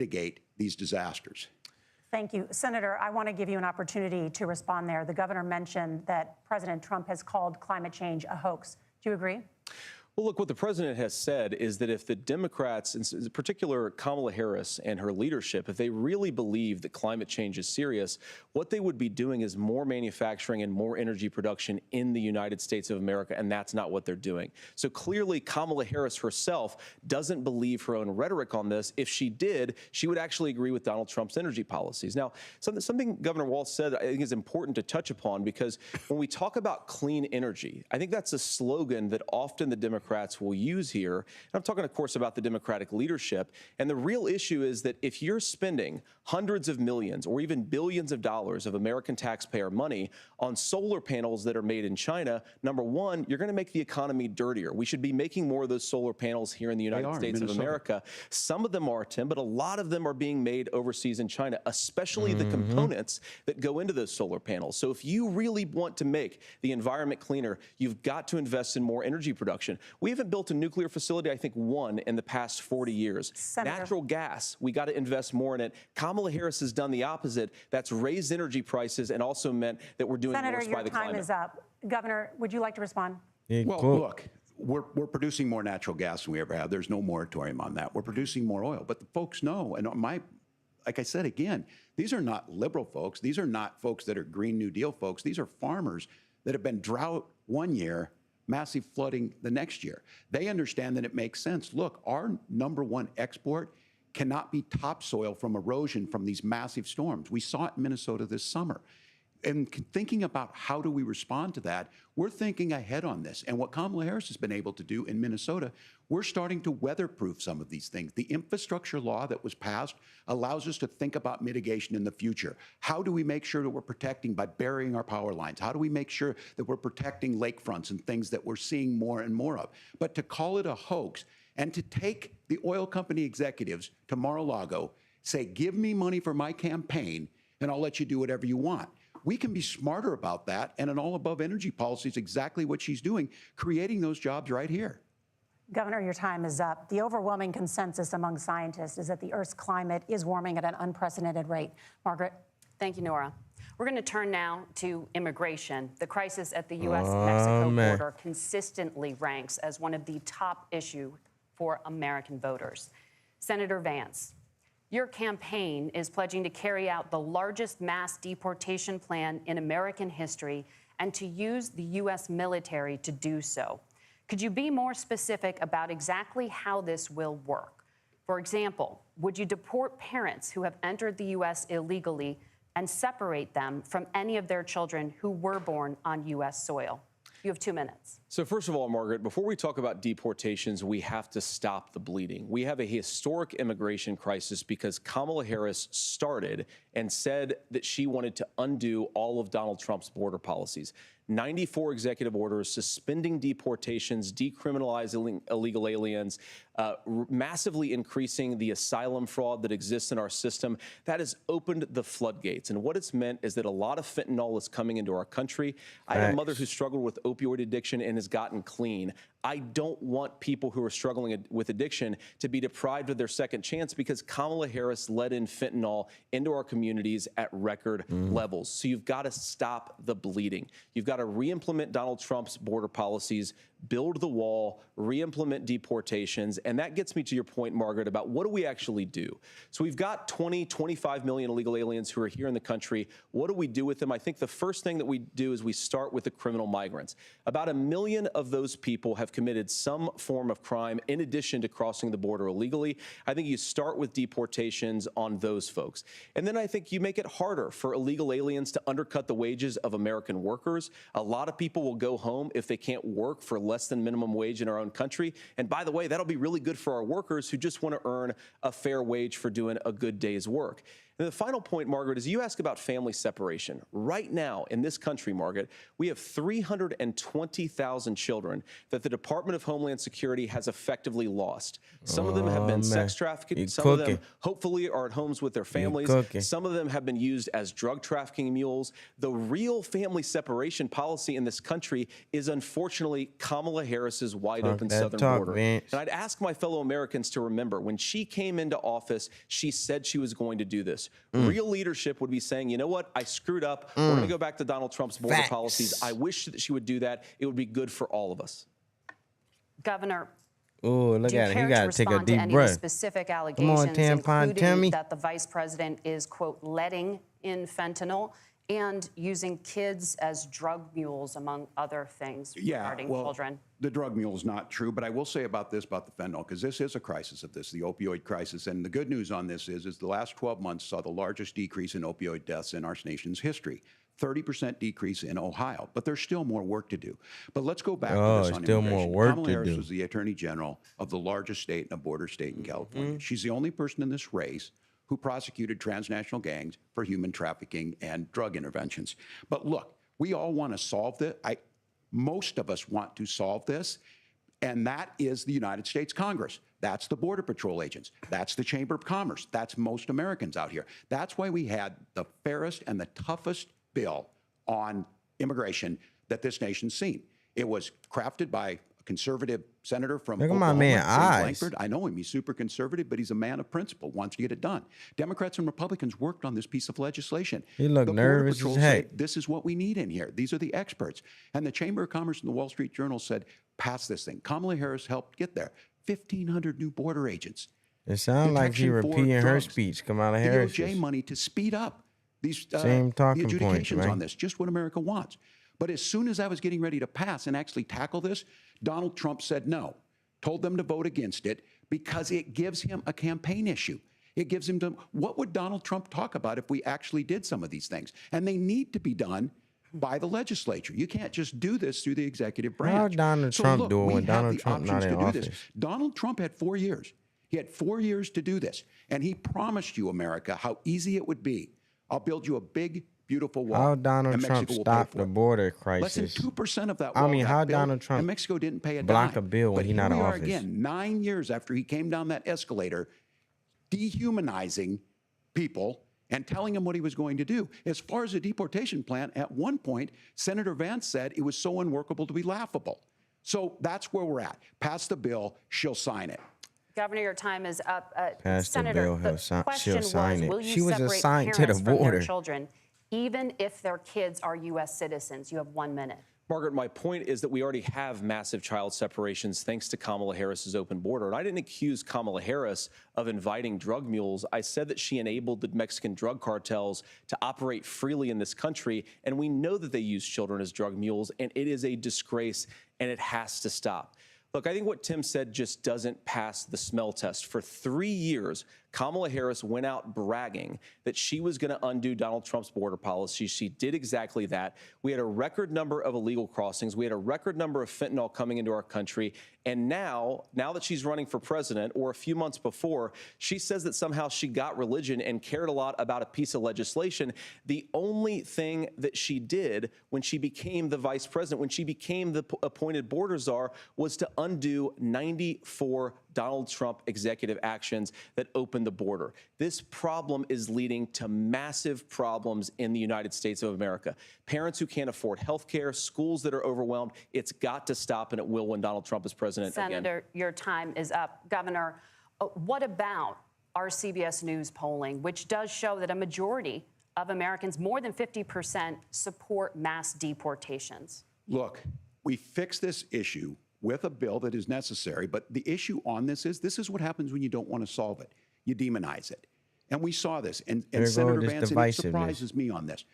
mitigate these disasters. Thank you. Senator, I want to give you an opportunity to respond there. The governor mentioned that President Trump has called climate change a hoax. Do you agree? Well, look, what the president has said is that if the Democrats, in particular Kamala Harris and her leadership, if they really believe that climate change is serious, what they would be doing is more manufacturing and more energy production in the United States of America, and that's not what they're doing. So clearly, Kamala Harris herself doesn't believe her own rhetoric on this. If she did, she would actually agree with Donald Trump's energy policies. Now, something Governor Walz said I think is important to touch upon, because when we talk about clean energy, I think that's a slogan that often the Democrats will use here. And I'm talking, of course, about the Democratic leadership. And the real issue is that if you're spending hundreds of millions or even billions of dollars of American taxpayer money on solar panels that are made in China, number one, you're going to make the economy dirtier. We should be making more of those solar panels here in the United States of America. Some of them are, Tim, but a lot of them are being made overseas in China, especially the components that go into those solar panels. So if you really want to make the environment cleaner, you've got to invest in more energy production. We haven't built a nuclear facility, I think, one in the past 40 years. Senator. Natural gas, we got to invest more in it. Kamala Harris has done the opposite. That's raised energy prices and also meant that we're doing Senator, worse by the climate. Senator, your time is up. Governor, would you like to respond? Well, look, we're producing more natural gas than we ever have. There's no moratorium on that. We're producing more oil. But the folks know, and like I said again, these are not liberal folks. These are not folks that are Green New Deal folks. These are farmers that have been drought one year, massive flooding the next year. They understand that it makes sense. Look, our #1 export cannot be topsoil from erosion from these massive storms. We saw it in Minnesota this summer. And thinking about how do we respond to that, we're thinking ahead on this. And what Kamala Harris has been able to do in Minnesota, we're starting to weatherproof some of these things. The infrastructure law that was passed allows us to think about mitigation in the future. How do we make sure that we're protecting by burying our power lines? How do we make sure that we're protecting lakefronts and things that we're seeing more and more of? But to call it a hoax and to take the oil company executives to Mar-a-Lago, say, give me money for my campaign and I'll let you do whatever you want. We can be smarter about that, and an all-above energy policy is exactly what she's doing, creating those jobs right here. Governor, your time is up. The overwhelming consensus among scientists is that the Earth's climate is warming at an unprecedented rate. Margaret? Thank you, Nora. We're going to turn now to immigration. The crisis at the U.S.-Mexico border consistently ranks as one of the top issues for American voters. Senator Vance, your campaign is pledging to carry out the largest mass deportation plan in American history and to use the U.S. military to do so. Could you be more specific about exactly how this will work? For example, would you deport parents who have entered the U.S. illegally and separate them from any of their children who were born on U.S. soil? You have 2 minutes. So first of all, Margaret, before we talk about deportations, we have to stop the bleeding. We have a historic immigration crisis because Kamala Harris started and said that she wanted to undo all of Donald Trump's border policies. 94 executive orders suspending deportations, decriminalizing illegal aliens, massively increasing the asylum fraud that exists in our system. That has opened the floodgates. And what it's meant is that a lot of fentanyl is coming into our country. I have a mother who struggled with opioid addiction and has gotten clean. I don't want people who are struggling with addiction to be deprived of their second chance because Kamala Harris let in fentanyl into our communities at record levels. So you've got to stop the bleeding. You've got to re-implement Donald Trump's border policies, build the wall, re-implement deportations. And that gets me to your point, Margaret, about what do we actually do? So we've got 25 million illegal aliens who are here in the country. What do we do with them? I think the first thing that we do is we start with the criminal migrants. About 1 million of those people have committed some form of crime in addition to crossing the border illegally. I think you start with deportations on those folks. And then I think you make it harder for illegal aliens to undercut the wages of American workers. A lot of people will go home if they can't work for less than minimum wage in our own country. And by the way, that'll be really good for our workers who just want to earn a fair wage for doing a good day's work. And the final point, Margaret, is you ask about family separation. Right now in this country, Margaret, we have 320,000 children that the Department of Homeland Security has effectively lost. Some of them have been sex trafficked. Some of them hopefully are at homes with their families. Some of them have been used as drug trafficking mules. The real family separation policy in this country is unfortunately Kamala Harris's wide open southern border. And I'd ask my fellow Americans to remember, when she came into office, she said she was going to do this. Real leadership would be saying, you know what, I screwed up. We're going to go back to Donald Trump's border policies. I wish that she would do that. It would be good for all of us. Governor, oh, look at it. He got to take a deep any breath. Specific allegations, including that the vice president is, quote, letting in fentanyl and using kids as drug mules, among other things regarding children. The drug mule is not true, but I will say about this, about the fentanyl, because this is a crisis of this, the opioid crisis. And the good news on this is the last 12 months saw the largest decrease in opioid deaths in our nation's history. 30% decrease in Ohio, but there's still more work to do. But let's go back to this on still immigration. more work Kamala to Harris do. was the Attorney General of the largest state and a border state in California. She's the only person in this race who prosecuted transnational gangs for human trafficking and drug interventions. But look, we all want to solve this. Most of us want to solve this, and that is the United States Congress. That's the Border Patrol agents. That's the Chamber of Commerce. That's most Americans out here. That's why we had the fairest and the toughest bill on immigration that this nation's seen. It was crafted by a conservative senator from Oklahoma, my man James eyes. Lankford. I know him. He's super conservative, but he's a man of principle, wants to get it done. Democrats and Republicans worked on this piece of legislation. He looked The Border nervous Patrol as heck. said, this is what we need in here. These are the experts. And the Chamber of Commerce and the Wall Street Journal said, pass this thing. Kamala Harris helped get there. 1,500 new border agents. It sounds like she Protection for repeating her drugs. speech, Kamala Harris. DOJ money to speed up these Same talking the points, adjudications man. on this, just what America wants. But as soon as I was getting ready to pass and actually tackle this, Donald Trump said no, told them to vote against it because it gives him a campaign issue. It gives him to, what would Donald Trump talk about if we actually did some of these things? And they need to be done by the legislature. You can't just do this through the executive branch. How Donald Trump doing when Donald Trump not in office? Donald Trump had 4 years. He had 4 years to do this. And he promised you, America, how easy it would be. I'll build you a big, beautiful wall. How Donald and Trump Mexico will pay stopped for the it. border Less than crisis? 2% of that wall I mean, got how built, Donald Trump and Mexico didn't pay a block dime. a bill when But he not here in we are office? again, 9 years after he came down that escalator, dehumanizing people and telling them what he was going to do. As far as the deportation plan, at one point, Senator Vance said it was so unworkable to be laughable. So that's where we're at. Pass the bill, she'll sign it. Governor, your time is up. Pass the Senator, bill, the question she'll sign was, it. will you She was separate assigned to parents the from border. their children, even if their kids are U.S. citizens? You have 1 minute. Margaret, my point is that we already have massive child separations thanks to Kamala Harris's open border. And I didn't accuse Kamala Harris of inviting drug mules. I said that she enabled the Mexican drug cartels to operate freely in this country. And we know that they use children as drug mules, and it is a disgrace, and it has to stop. Look, I think what Tim said just doesn't pass the smell test. For 3 years, Kamala Harris went out bragging that she was going to undo Donald Trump's border policy. She did exactly that. We had a record number of illegal crossings. We had a record number of fentanyl coming into our country. And now that she's running for president, or a few months before, she says that somehow she got religion and cared a lot about a piece of legislation. The only thing that she did when she became the vice president, when she became the appointed border czar, was to undo 94 Donald Trump executive actions that opened the border. This problem is leading to massive problems in the United States of America. Parents who can't afford health care, schools that are overwhelmed. It's got to stop, and it will when Donald Trump is president again. Senator, your time is up. Governor, what about our CBS News polling, which does show that a majority of Americans, more than 50%, support mass deportations? Look, we fix this issue with a bill that is necessary, but the issue on this is what happens when you don't want to solve it. You demonize it. And we saw this. And Senator Vance, and it surprises me on this,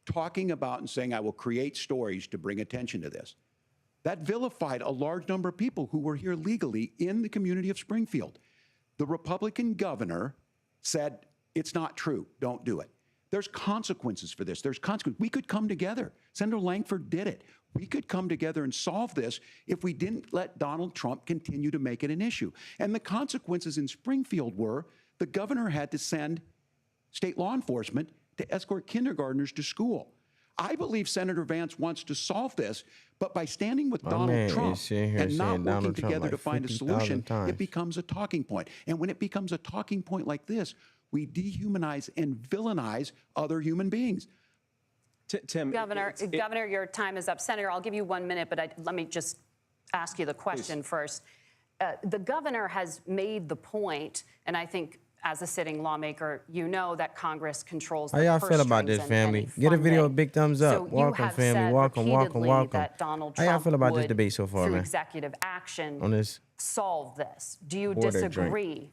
talking about and saying, I will create stories to bring attention to this. That vilified a large number of people who were here legally in the community of Springfield. The Republican governor said, it's not true, don't do it. There's consequences for this. There's consequences. We could come together. Senator Lankford did it. We could come together and solve this if we didn't let Donald Trump continue to make it an issue. And the consequences in Springfield were the governor had to send state law enforcement to escort kindergartners to school. I believe Senator Vance wants to solve this, but by standing with Donald Trump and not working together to find a solution, it becomes a talking point. And when it becomes a talking point like this, we dehumanize and villainize other human beings. Tim, Governor, your time is up. Senator, I'll give you 1 minute, but let me just ask you the question first. The governor has made the point, and I think as a sitting lawmaker, you know that Congress controls the purse strings. How y'all feel about this, family? Get a video, big thumbs up. Welcome, family. Welcome, welcome, welcome. That Donald Trump How y'all feel about this debate so far, through man? executive action On this solve this. Do you disagree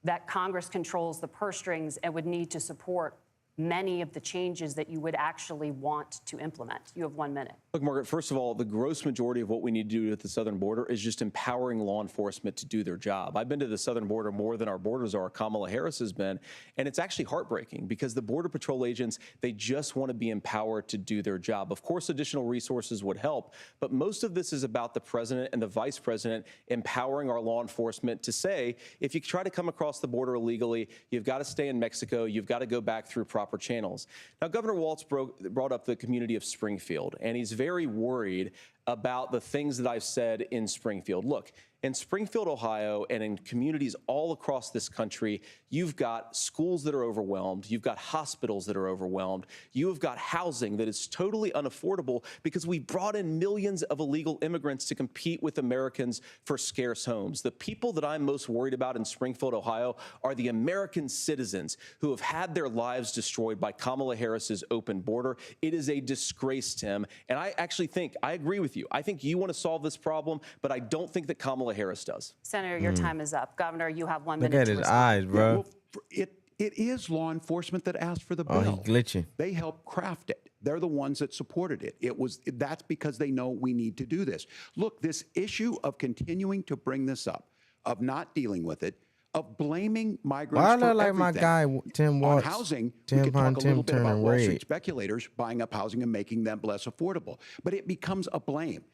that Congress controls the purse strings and would need to support many of the changes that you would actually want to implement? You have 1 minute. Look, Margaret, first of all, the gross majority of what we need to do at the southern border is just empowering law enforcement to do their job. I've been to the southern border more than our borders are. Kamala Harris has been, and it's actually heartbreaking because the Border Patrol agents, they just want to be empowered to do their job. Of course, additional resources would help, but most of this is about the president and the vice president empowering our law enforcement to say, if you try to come across the border illegally, you've got to stay in Mexico, you've got to go back through proper channels. Now, Governor Walz brought up the community of Springfield, and he's very worried about the things that I've said in Springfield. Look, in Springfield, Ohio, and in communities all across this country, you've got schools that are overwhelmed. You've got hospitals that are overwhelmed. You have got housing that is totally unaffordable because we brought in millions of illegal immigrants to compete with Americans for scarce homes. The people that I'm most worried about in Springfield, Ohio, are the American citizens who have had their lives destroyed by Kamala Harris's open border. It is a disgrace, Tim. And I actually think, I agree with you. I think you want to solve this problem, but I don't think that Kamala Harris does. Senator, your time is up. Governor, you have 1 minute. Look at his eyes, bro. Well, it is law enforcement that asked for the bill. Oh, he glitching. They helped craft it. They're the ones that supported it. That's because they know we need to do this. Look, this issue of continuing to bring this up, of not dealing with it, of blaming migrants Why I for look like everything. my guy Tim Walz? On housing, Tim we could talk a little Tim bit about turning Wall red. Street speculators buying up housing and making them less affordable. But it becomes a blame.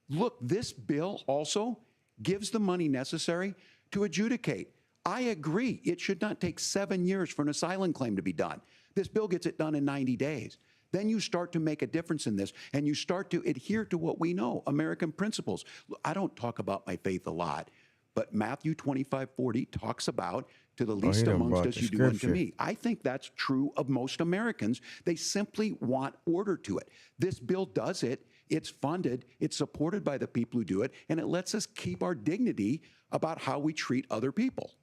Look, this bill also gives the money necessary to adjudicate. I agree. It should not take 7 years for an asylum claim to be done. This bill gets it done in 90 days. Then you start to make a difference in this, and you start to adhere to what we know, American principles. I don't talk about my faith a lot, but Matthew 25:40 talks about to the least amongst us you do unto me. I think that's true of most Americans. They simply want order to it. This bill does it. It's funded, it's supported by the people who do it, and it lets us keep our dignity about how we treat other people.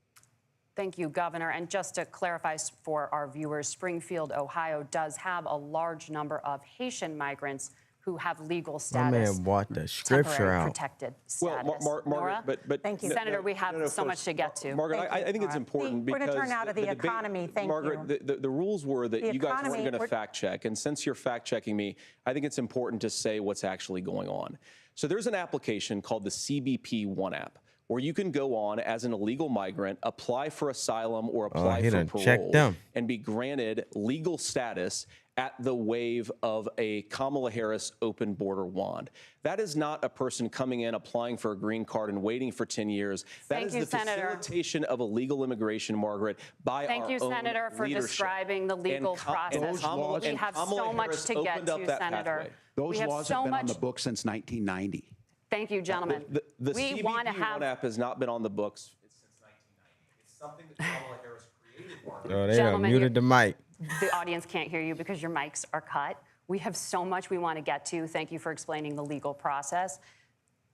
Thank you, Governor. And just to clarify for our viewers, Springfield, Ohio does have a large number of Haitian migrants who have legal status. My man brought the scripture temporary out. protected status. Well, Margaret, but thank you. Senator, we have so much to get to. Margaret, I think it's important because we're going to turn now to the debate, economy. Thank Margaret, you. The rules were that you guys weren't going to fact check, and since you're fact checking me, I think it's important to say what's actually going on. So there's an application called the CBP One app, where you can go on as an illegal migrant, apply for asylum or apply for parole, and be granted legal status at the wave of a Kamala Harris open border wand. That is not a person coming in, applying for a green card and waiting for 10 years. That is the facilitation of illegal immigration, Margaret, by our own leadership. Thank you, Senator, for describing the legal process. We have so much to get to, Senator. Those laws have been on the books since 1990. Thank you, gentlemen. The CBP One app has not been on the books since 1990. It's something that Kamala Harris created, Margaret. Oh, they done muted the mic. The audience can't hear you because your mics are cut. We have so much we want to get to. Thank you for explaining the legal process.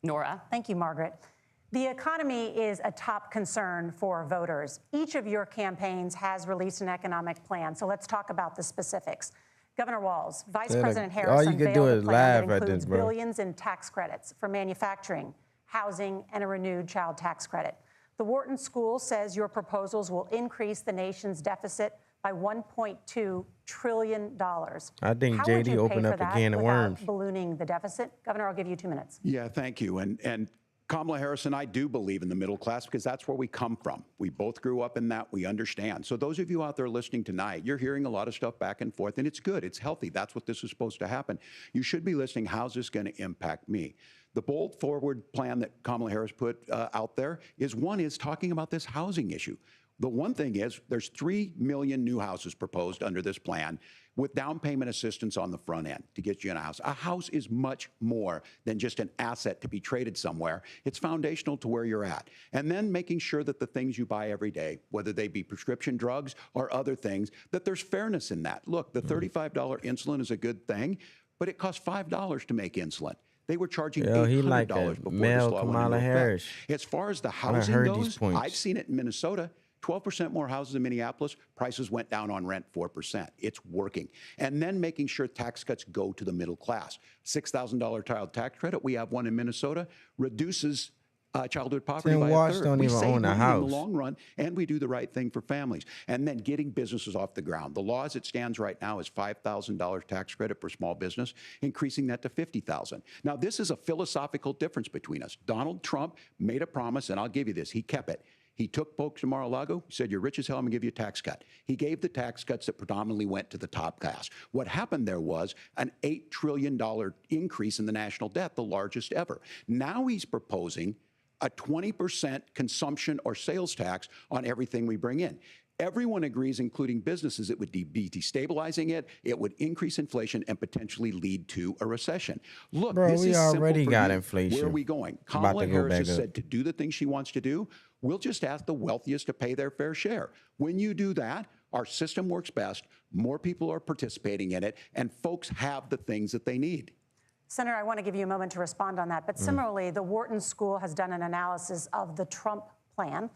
Nora. Thank you, Margaret. The economy is a top concern for voters. Each of your campaigns has released an economic plan, so let's talk about the specifics. Governor Walz, Vice President Harris unveiled a plan that includes billions in tax credits for manufacturing, housing, and a renewed child tax credit. The Wharton School says your proposals will increase the nation's deficit by $1.2 trillion. I think JD opened up a can of worms. Ballooning the deficit? Governor, I'll give you 2 minutes. Yeah, thank you. And Kamala Harris and I do believe in the middle class because that's where we come from. We both grew up in that. We understand. So those of you out there listening tonight, you're hearing a lot of stuff back and forth, and it's good. It's healthy. That's what this is supposed to happen. You should be listening. How's this going to impact me? The bold forward plan that Kamala Harris put out there is talking about this housing issue. The one thing is there's 3 million new houses proposed under this plan with down payment assistance on the front end to get you in a house. A house is much more than just an asset to be traded somewhere. It's foundational to where you're at. And then making sure that the things you buy every day, whether they be prescription drugs or other things, that there's fairness in that. Look, the $35 insulin is a good thing, but it costs $5 to make insulin. They were charging $800 before this law went into effect. As far as the housing goes, I've seen it in Minnesota. 12% more houses in Minneapolis, prices went down on rent 4%. It's working. And then making sure tax cuts go to the middle class. $6,000 child tax credit, we have one in Minnesota, reduces childhood poverty by a third. Don't even own a house. In the long run, and we do the right thing for families. And then getting businesses off the ground. The law as it stands right now is $5,000 tax credit for small business, increasing that to $50,000. Now, this is a philosophical difference between us. Donald Trump made a promise, and I'll give you this, he kept it. He took folks to Mar-a-Lago, said, you're rich as hell, I'm gonna give you a tax cut. He gave the tax cuts that predominantly went to the top class. What happened there was an $8 trillion increase in the national debt, the largest ever. Now he's proposing a 20% consumption or sales tax on everything we bring in. Everyone agrees, including businesses, it would be destabilizing it, it would increase inflation and potentially lead to a recession. Look, this we is already simple for got you. inflation. Where are we going? Kamala Harris has said to do the things she wants to do. We'll just ask the wealthiest to pay their fair share. When you do that, our system works best, more people are participating in it, and folks have the things that they need. Senator, I want to give you a moment to respond on that. But similarly, the Wharton School has done an analysis of the Trump plan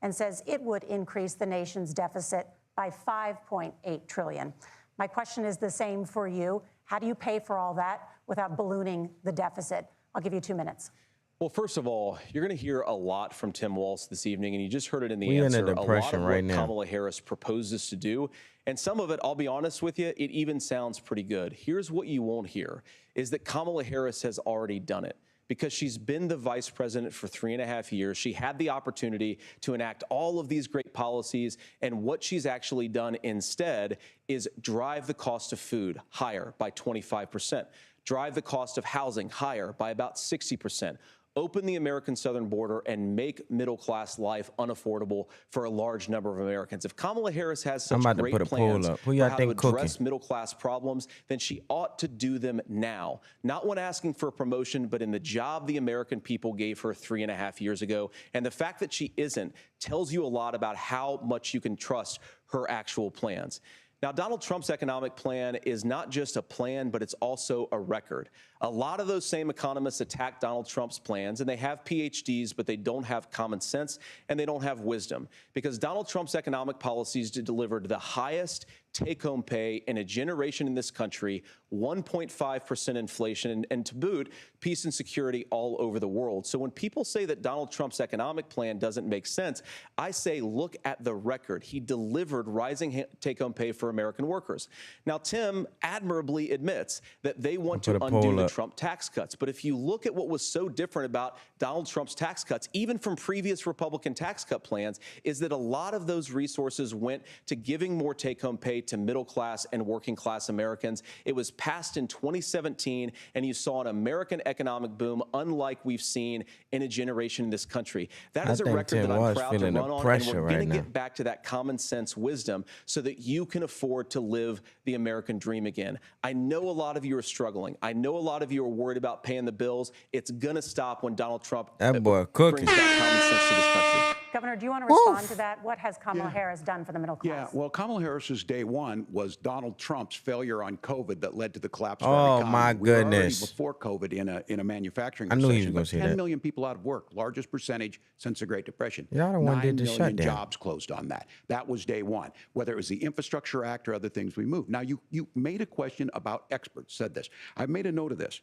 and says it would increase the nation's deficit by $5.8 trillion. My question is the same for you. How do you pay for all that without ballooning the deficit? I'll give you 2 minutes. Well, first of all, you're going to hear a lot from Tim Walz this evening, and you just heard it in the answer. A lot of what Kamala Harris proposes to do, and some of it, I'll be honest with you, it even sounds pretty good. Here's what you won't hear, is that Kamala Harris has already done it. Because she's been the vice president for 3.5 years. She had the opportunity to enact all of these great policies, and what she's actually done instead is drive the cost of food higher by 25%, drive the cost of housing higher by about 60%, open the American southern border and make middle-class life unaffordable for a large number of Americans. If Kamala Harris has such great plans for how to address middle-class problems, then she ought to do them now. Not when asking for a promotion, but in the job the American people gave her 3.5 years ago. And the fact that she isn't tells you a lot about how much you can trust her actual plans. Now, Donald Trump's economic plan is not just a plan, but it's also a record. A lot of those same economists attack Donald Trump's plans, and they have PhDs, but they don't have common sense and they don't have wisdom, because Donald Trump's economic policies delivered the highest take-home pay in a generation in this country, 1.5% inflation, and to boot, peace and security all over the world. So when people say that Donald Trump's economic plan doesn't make sense, I say look at the record. He delivered rising take-home pay for American workers. Now, Tim admirably admits that they want to undo the Trump tax cuts. But if you look at what was so different about Donald Trump's tax cuts, even from previous Republican tax cut plans, is that a lot of those resources went to giving more take-home pay to middle class and working class Americans. It was passed in 2017, and you saw an American economic boom unlike we've seen in a generation in this country. That is a record that I'm proud to run on, and we're going to get back to that common sense wisdom so that you can afford to live the American dream again. I know a lot of you are struggling. I know a lot of you are worried about paying the bills. It's going to stop when Donald Trump brings that common sense to this country. Governor, do you want to respond to that? What has Kamala Harris done for the middle class? Yeah, well, Kamala Harris's day one was Donald Trump's failure on COVID that led to the collapse of our economy. Oh, my goodness. We were already before COVID in a manufacturing recession. I knew he was going to say that. 10 million people out of work, largest percentage since the Great Depression. Y'all don't want to do the 9 million shutdown. jobs closed on that. That was day one. Whether it was the Infrastructure Act or other things we moved. Now, you made a question about experts, said this. I've made a note of this.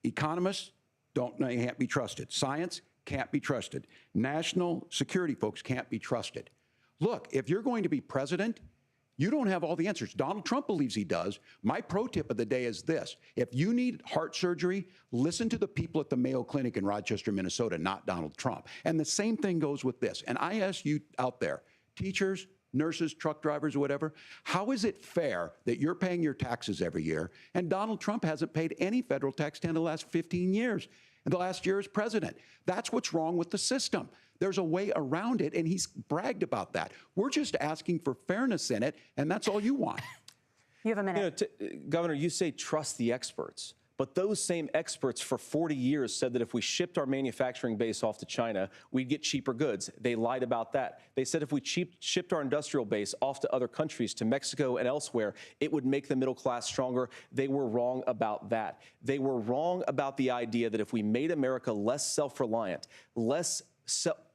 Economists can't be trusted. Science can't be trusted. National security folks can't be trusted. Look, if you're going to be president, you don't have all the answers. Donald Trump believes he does. My pro tip of the day is this. If you need heart surgery, listen to the people at the Mayo Clinic in Rochester, Minnesota, not Donald Trump. And the same thing goes with this. And I ask you out there, teachers, nurses, truck drivers, or whatever, how is it fair that you're paying your taxes every year and Donald Trump hasn't paid any federal tax in the last 15 years? And the last year as president. That's what's wrong with the system. There's a way around it, and he's bragged about that. We're just asking for fairness in it, and that's all you want. You have a minute. Governor, you say trust the experts. But those same experts for 40 years said that if we shipped our manufacturing base off to China, we'd get cheaper goods. They lied about that. They said if we shipped our industrial base off to other countries, to Mexico and elsewhere, it would make the middle class stronger. They were wrong about that. They were wrong about the idea that if we made America less self-reliant, less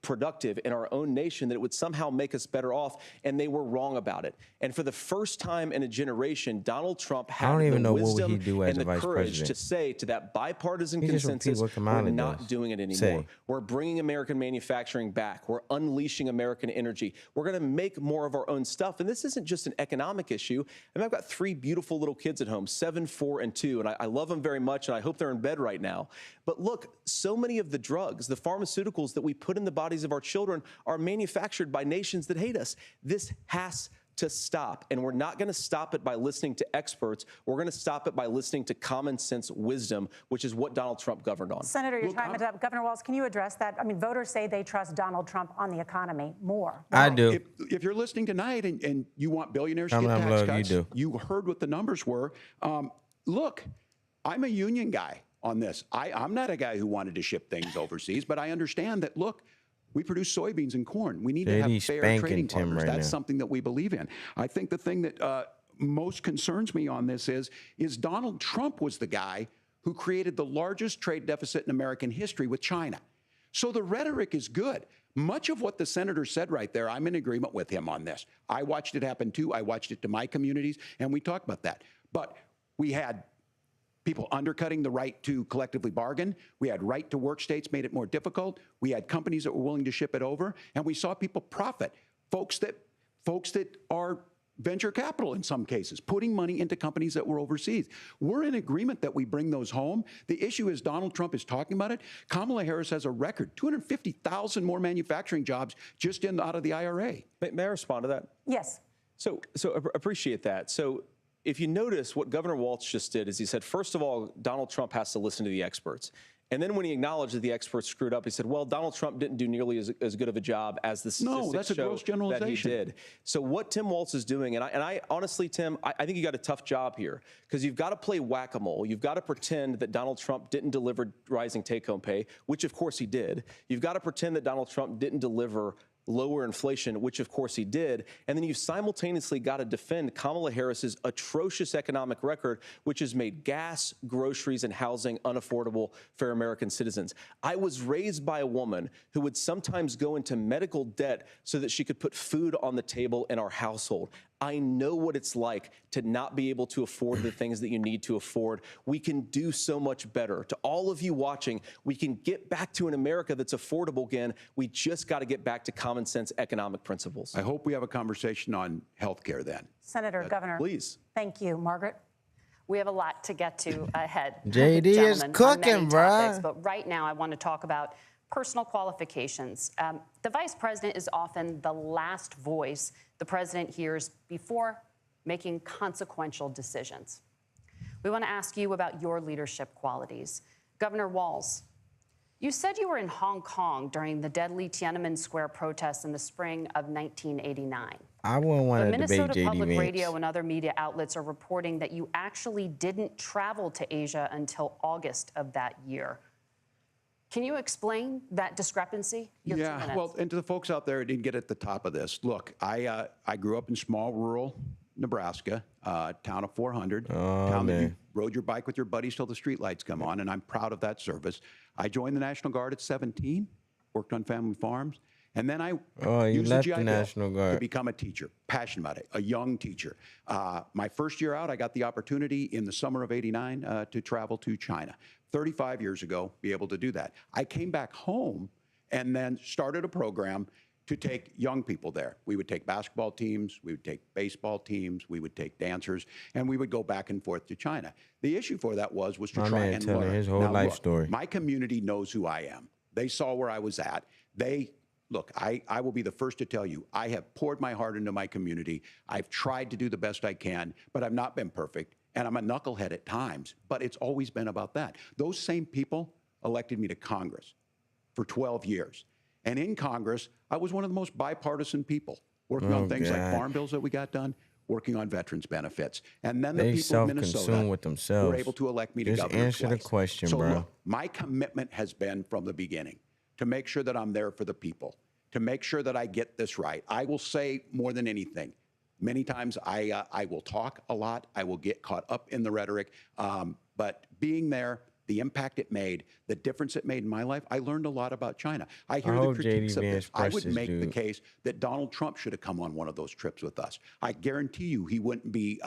productive in our own nation, that it would somehow make us better off, and they were wrong about it. And for the first time in a generation, Donald Trump had the wisdom and the courage to say to that bipartisan consensus, we're not doing it anymore. We're bringing American manufacturing back. We're unleashing American energy. We're going to make more of our own stuff. And this isn't just an economic issue. I mean, I've got 3 beautiful little kids at home, 7, 4, and 2, and I love them very much, and I hope they're in bed right now. But look, so many of the drugs, the pharmaceuticals that we put in the bodies of our children are manufactured by nations that hate us. This has to stop, and we're not going to stop it by listening to experts. We're going to stop it by listening to common sense wisdom, which is what Donald Trump governed on. Senator, your time is up. Governor Walz, can you address that? I mean, voters say they trust Donald Trump on the economy more. I do. If you're listening tonight and you want billionaires to get tax cuts, you heard what the numbers were. Look, I'm a union guy on this. I'm not a guy who wanted to ship things overseas, but I understand that, look, we produce soybeans and corn. We need to have fair trading partners. That's something that we believe in. I think the thing that most concerns me on this is Donald Trump was the guy who created the largest trade deficit in American history with China. So the rhetoric is good. Much of what the senator said right there, I'm in agreement with him on this. I watched it happen too. I watched it to my communities, and we talked about that. But we had people undercutting the right to collectively bargain. We had right to work states made it more difficult. We had companies that were willing to ship it over, and we saw people profit. Folks that are venture capital in some cases, putting money into companies that were overseas. We're in agreement that we bring those home. The issue is Donald Trump is talking about it. Kamala Harris has a record, 250,000 more manufacturing jobs just out of the IRA. May I respond to that? Yes. So appreciate that. So if you notice, what Governor Walz just did is he said, first of all, Donald Trump has to listen to the experts. And then when he acknowledged that the experts screwed up, he said, well, Donald Trump didn't do nearly as good of a job as the statistics show that he did. So what Tim Walz is doing, and I honestly, Tim, I think you got a tough job here, because you've got to play whack-a-mole. You've got to pretend that Donald Trump didn't deliver rising take-home pay, which of course he did. You've got to pretend that Donald Trump didn't deliver lower inflation, which of course he did. And then you simultaneously got to defend Kamala Harris's atrocious economic record, which has made gas, groceries, and housing unaffordable for American citizens. I was raised by a woman who would sometimes go into medical debt so that she could put food on the table in our household. I know what it's like to not be able to afford the things that you need to afford. We can do so much better. To all of you watching, we can get back to an America that's affordable again. We just got to get back to common sense economic principles. I hope we have a conversation on health care then. Senator, Governor. Please. Thank you. Margaret? We have a lot to get to ahead. JD is cooking, bruh. But right now, I want to talk about personal qualifications. The vice president is often the last voice the president hears before making consequential decisions. We want to ask you about your leadership qualities. Governor Walz, you said you were in Hong Kong during the deadly Tiananmen Square protests in the spring of 1989. I wouldn't want to debate JD Minnesota Public Vance. Radio and other media outlets are reporting that you actually didn't travel to Asia until August of that year. Can you explain that discrepancy? Yeah, well, and to the folks out there who didn't get at the top of this, look, I grew up in small rural Nebraska, town of 400, town that you rode your bike with your buddies till the streetlights come on, and I'm proud of that service. I joined the National Guard at 17, worked on family farms, and then I used the GI Bill to become a teacher, passionate about it, a young teacher. My first year out, I got the opportunity in the summer of '89 to travel to China. 35 years ago, be able to do that. I came back home and then started a program to take young people there. We would take basketball teams, we would take baseball teams, we would take dancers, and we would go back and forth to China. The issue for that was to try and learn. His whole life story. My community knows who I am. They saw where I was at. Look, I will be the first to tell you, I have poured my heart into my community. I've tried to do the best I can, but I've not been perfect. And I'm a knucklehead at times, but it's always been about that. Those same people elected me to Congress for 12 years. And in Congress, I was one of the most bipartisan people, working on things like farm bills that we got done, working on veterans benefits. And then the people of Minnesota with themselves. were able to elect me to governor twice. Just answer the question, so bro. Look, my commitment has been from the beginning to make sure that I'm there for the people, to make sure that I get this right. I will say more than anything, many times I will talk a lot. I will get caught up in the rhetoric. But being there, the impact it made, the difference it made in my life, I learned a lot about China. I hear the critiques of this. I would make the case that Donald Trump should have come on one of those trips with us. I guarantee you he wouldn't be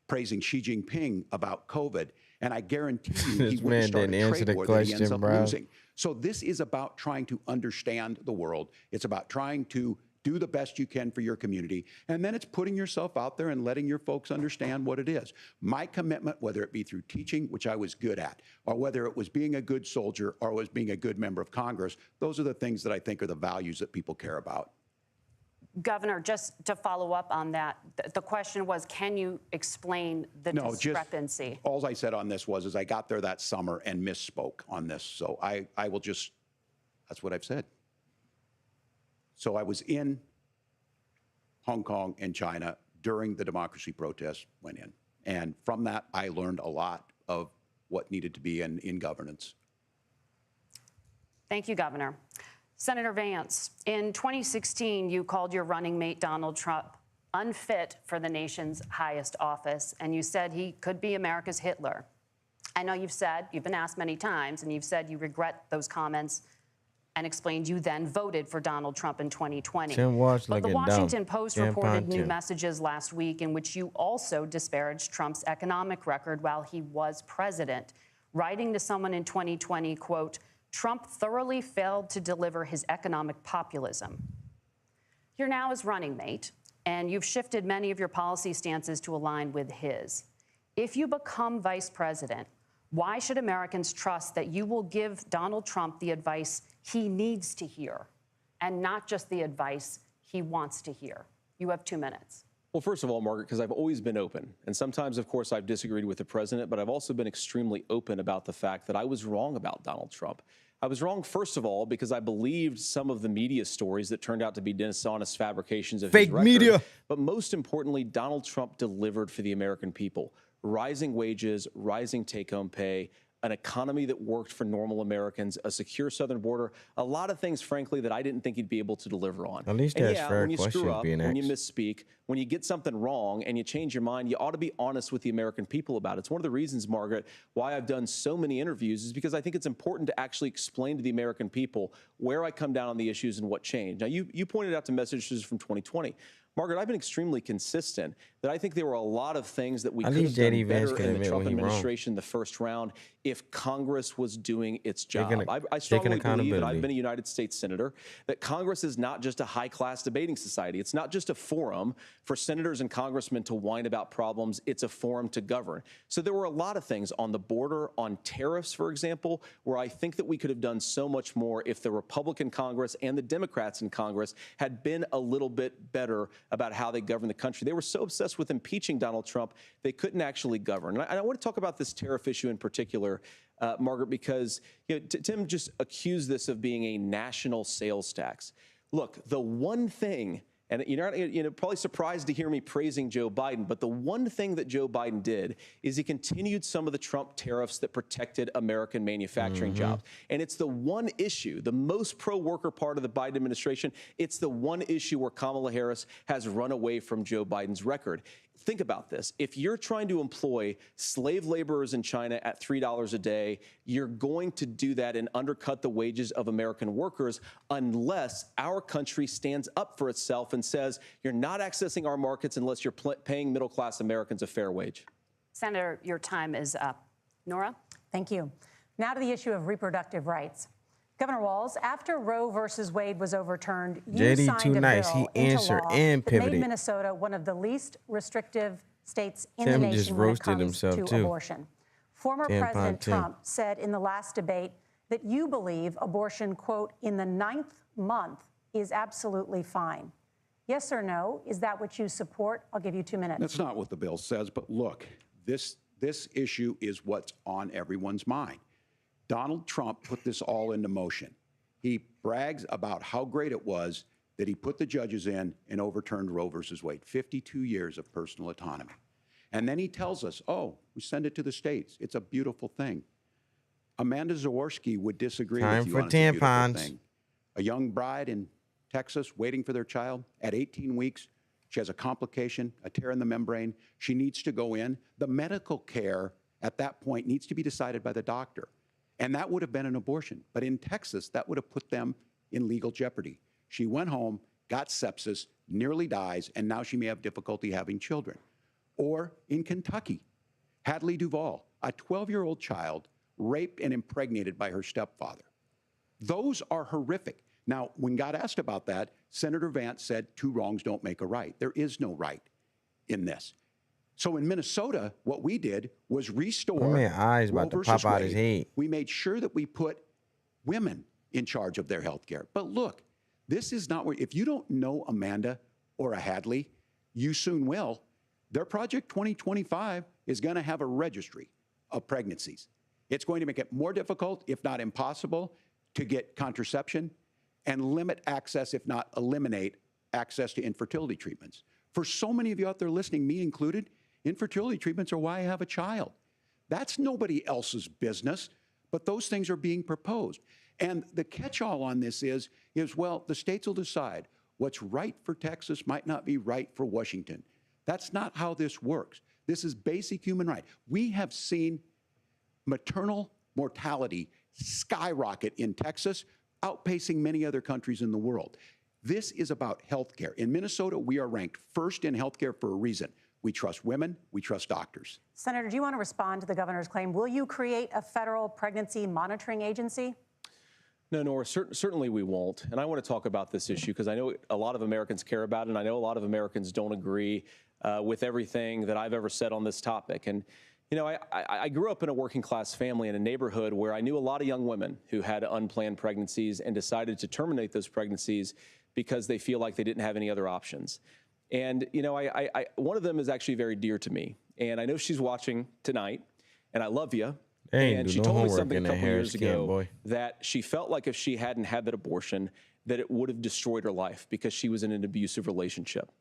praising Xi Jinping about COVID. And I guarantee you he wouldn't start a trade war that he ends up losing. So this is about trying to understand the world. It's about trying to do the best you can for your community. And then it's putting yourself out there and letting your folks understand what it is. My commitment, whether it be through teaching, which I was good at, or whether it was being a good soldier or was being a good member of Congress, those are the things that I think are the values that people care about. Governor, just to follow up on that, the question was, can you explain the discrepancy? All I said on this is I got there that summer and misspoke on this. So I will just, that's what I've said. So I was in Hong Kong and China during the democracy protests went in. And from that, I learned a lot of what needed to be in governance. Thank you, Governor. Senator Vance, in 2016, you called your running mate, Donald Trump, unfit for the nation's highest office, and you said he could be America's Hitler. I know you've been asked many times, and you've said you regret those comments and explained you then voted for Donald Trump in 2020. Tim Walz but the Washington Post reported new messages last week in which you also disparaged Trump's economic record while he was president, writing to someone in 2020, quote, Trump thoroughly failed to deliver his economic populism. You're now his running mate, and you've shifted many of your policy stances to align with his. If you become vice president, why should Americans trust that you will give Donald Trump the advice he needs to hear and not just the advice he wants to hear? You have 2 minutes. Well, first of all, Margaret, because I've always been open. And sometimes, of course, I've disagreed with the president, but I've also been extremely open about the fact that I was wrong about Donald Trump. I was wrong, first of all, because I believed some of the media stories that turned out to be dishonest fabrications of his record. Fake media. But most importantly, Donald Trump delivered for the American people. Rising wages, rising take-home pay, an economy that worked for normal Americans, a secure southern border, a lot of things, frankly, that I didn't think he'd be able to deliver on. At least that's fair when you questions screw up, being when you asked. misspeak, when you get something wrong and you change your mind, you ought to be honest with the American people about it. It's one of the reasons, Margaret, why I've done so many interviews is because I think it's important to actually explain to the American people where I come down on the issues and what changed. Now, you pointed out to messages from 2020. Margaret, I've been extremely consistent that I think there were a lot of things that we could have done better in the Trump administration the first round if Congress was doing its job. I strongly believe, and I've been a United States senator, that Congress is not just a high-class debating society. It's not just a forum for senators and congressmen to whine about problems. It's a forum to govern. So there were a lot of things on the border, on tariffs, for example, where I think that we could have done so much more if the Republican Congress and the Democrats in Congress had been a little bit better about how they govern the country. They were so obsessed with impeaching Donald Trump, they couldn't actually govern. And I want to talk about this tariff issue in particular, Margaret, because Tim just accused this of being a national sales tax. Look, the one thing, and you're probably surprised to hear me praising Joe Biden, but the one thing that Joe Biden did is he continued some of the Trump tariffs that protected American manufacturing jobs. And it's the one issue, the most pro-worker part of the Biden administration, it's the one issue where Kamala Harris has run away from Joe Biden's record. Think about this. If you're trying to employ slave laborers in China at $3 a day, you're going to do that and undercut the wages of American workers unless our country stands up for itself and says, you're not accessing our markets unless you're paying middle-class Americans a fair wage. Senator, your time is up. Nora? Thank you. Now to the issue of reproductive rights. Governor Walz, after Roe versus Wade was overturned, you signed a bill into law that made Minnesota one of the least restrictive states in the nation when it comes to abortion. Former President Trump said in the last debate that you believe abortion, quote, in the 9th month is absolutely fine. Yes or no? Is that what you support? I'll give you 2 minutes. That's not what the bill says, but look, this issue is what's on everyone's mind. Donald Trump put this all into motion. he brags about how great it was that he put the judges in and overturned Roe versus Wade, 52 years of personal autonomy. And then he tells us, oh, we send it to the states. It's a beautiful thing. Amanda Zaworski would disagree with you on it's a beautiful thing. A young bride in Texas waiting for their child at 18 weeks. She has a complication, a tear in the membrane. She needs to go in. The medical care at that point needs to be decided by the doctor. And that would have been an abortion. But in Texas, that would have put them in legal jeopardy. She went home, got sepsis, nearly dies, and now she may have difficulty having children. Or in Kentucky, Hadley Duvall, a 12-year-old child raped and impregnated by her stepfather. Those are horrific. Now, when God asked about that, Senator Vance said, 2 wrongs don't make a right. There is no right in this. So in Minnesota, what we did was restore eyes about to pop out his head. We made sure that we put women in charge of their health care. But look, this is not where, if you don't know Amanda or a Hadley, you soon will. Their Project 2025 is going to have a registry of pregnancies. It's going to make it more difficult, if not impossible, to get contraception and limit access, if not eliminate access to infertility treatments. For so many of you out there listening, me included, infertility treatments are why I have a child. That's nobody else's business, but those things are being proposed. And the catch-all on this is, well, the states will decide what's right for Texas might not be right for Washington. That's not how this works. This is basic human right. We have seen maternal mortality skyrocket in Texas, outpacing many other countries in the world. This is about health care. In Minnesota, we are ranked first in health care for a reason. We trust women, we trust doctors. Senator, do you want to respond to the governor's claim? Will you create a federal pregnancy monitoring agency? No, Nora, certainly we won't. And I want to talk about this issue because I know a lot of Americans care about it, and I know a lot of Americans don't agree with everything that I've ever said on this topic. And, you know, I grew up in a working class family in a neighborhood where I knew a lot of young women who had unplanned pregnancies and decided to terminate those pregnancies because they feel like they didn't have any other options. And, you know, one of them is actually very dear to me. And I know she's watching tonight, and I love you. And she told me something a couple years ago that she felt like if she hadn't had that abortion, that it would have destroyed her life because she was in an abusive relationship.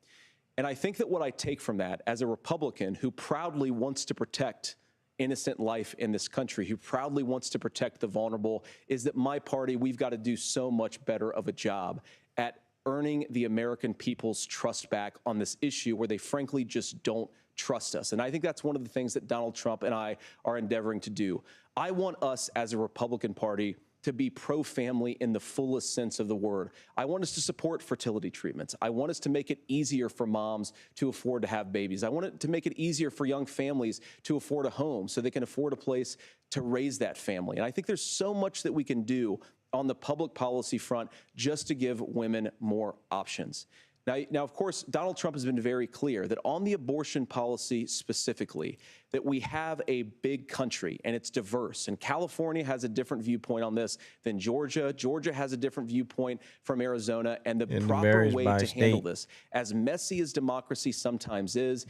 And I think that what I take from that as a Republican who proudly wants to protect innocent life in this country, who proudly wants to protect the vulnerable, is that my party, we've got to do so much better of a job at earning the American people's trust back on this issue where they frankly just don't trust us. And I think that's one of the things that Donald Trump and I are endeavoring to do. I want us as a Republican Party to be pro-family in the fullest sense of the word. I want us to support fertility treatments. I want us to make it easier for moms to afford to have babies. I want it to make it easier for young families to afford a home so they can afford a place to raise that family. And I think there's so much that we can do on the public policy front just to give women more options. Now, of course, Donald Trump has been very clear that on the abortion policy specifically, that we have a big country and it's diverse. And California has a different viewpoint on this than Georgia. Georgia has a different viewpoint from Arizona. And the proper way to handle this, as messy as democracy sometimes is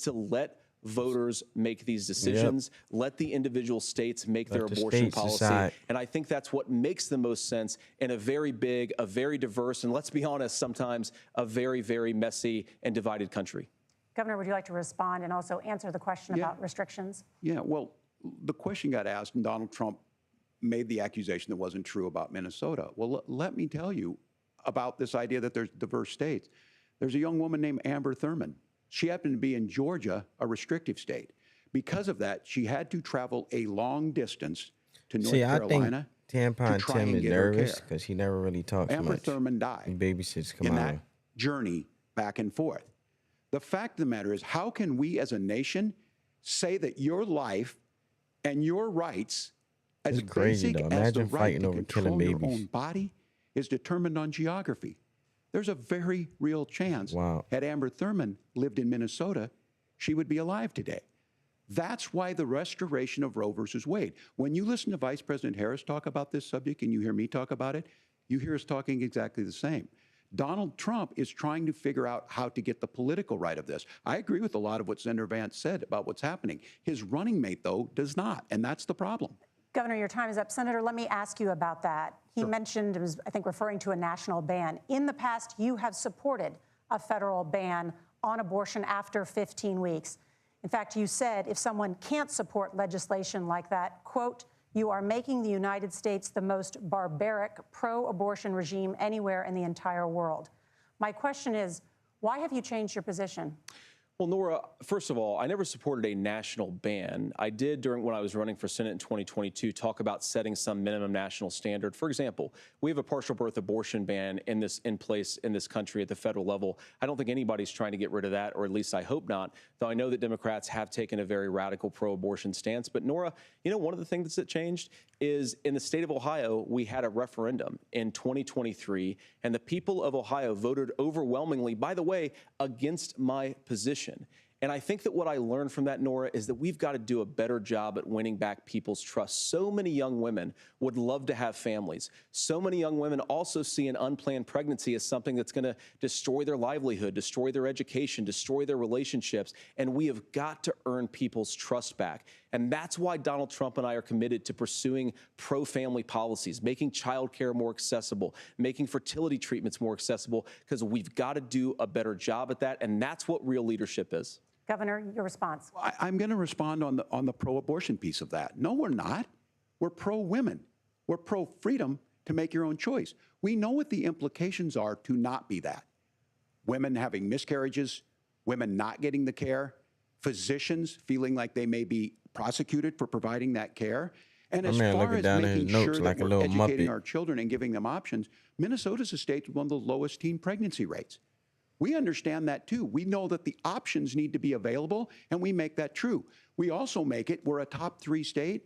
to let voters make these decisions, let the individual states make their abortion policy. And I think that's what makes the most sense in a very big, a very diverse, and let's be honest, sometimes a very, very messy and divided country. Governor, would you like to respond and also answer the question about restrictions? Yeah, well, the question got asked and Donald Trump made the accusation that wasn't true about Minnesota. Well, let me tell you about this idea that there's diverse states. There's a young woman named Amber Thurman. She happened to be in Georgia, a restrictive state. Because of that, she had to travel a long distance to North Carolina. Tampon Tim is nervous because he never really talks much. Amber Thurman died. He babysits Kamala. In that journey back and forth. The fact of the matter is, how can we as a nation say that your life and your rights, as basic as the right to control your own body, is determined on geography? There's a very real chance had Amber Thurman lived in Minnesota, she would be alive today. That's why the restoration of Roe versus Wade. When you listen to Vice President Harris talk about this subject and you hear me talk about it, you hear us talking exactly the same. Donald Trump is trying to figure out how to get the political right of this. I agree with a lot of what Senator Vance said about what's happening. His running mate, though, does not, and that's the problem. Governor, your time is up. Senator, let me ask you about that. He mentioned, it was, I think, referring to a national ban. In the past, you have supported a federal ban on abortion after 15 weeks. In fact, you said if someone can't support legislation like that, quote, you are making the United States the most barbaric pro-abortion regime anywhere in the entire world. My question is, why have you changed your position? Well, Nora, first of all, I never supported a national ban. I did when I was running for Senate in 2022 talk about setting some minimum national standard. For example, we have a partial birth abortion ban in place in this country at the federal level. I don't think anybody's trying to get rid of that, or at least I hope not, though I know that Democrats have taken a very radical pro-abortion stance. But Nora, you know, one of the things that changed is in the state of Ohio, we had a referendum in 2023, and the people of Ohio voted overwhelmingly, by the way, against my position. And I think that what I learned from that, Nora, is that we've got to do a better job at winning back people's trust. So many young women would love to have families. So many young women also see an unplanned pregnancy as something that's going to destroy their livelihood, destroy their education, destroy their relationships. And we have got to earn people's trust back. And that's why Donald Trump and I are committed to pursuing pro-family policies, making childcare more accessible, making fertility treatments more accessible, because we've got to do a better job at that. And that's what real leadership is. Governor, your response. I'm going to respond on the pro-abortion piece of that. No, we're not. We're pro-women. We're pro-freedom to make your own choice. We know what the implications are to not be that. Women having miscarriages, women not getting the care, physicians feeling like they may be prosecuted for providing that care. And as far as making sure that we're educating our children and giving them options, Minnesota's a state with one of the lowest teen pregnancy rates. We understand that too. We know that the options need to be available, and we make that true. We also make it, we're a top 3 state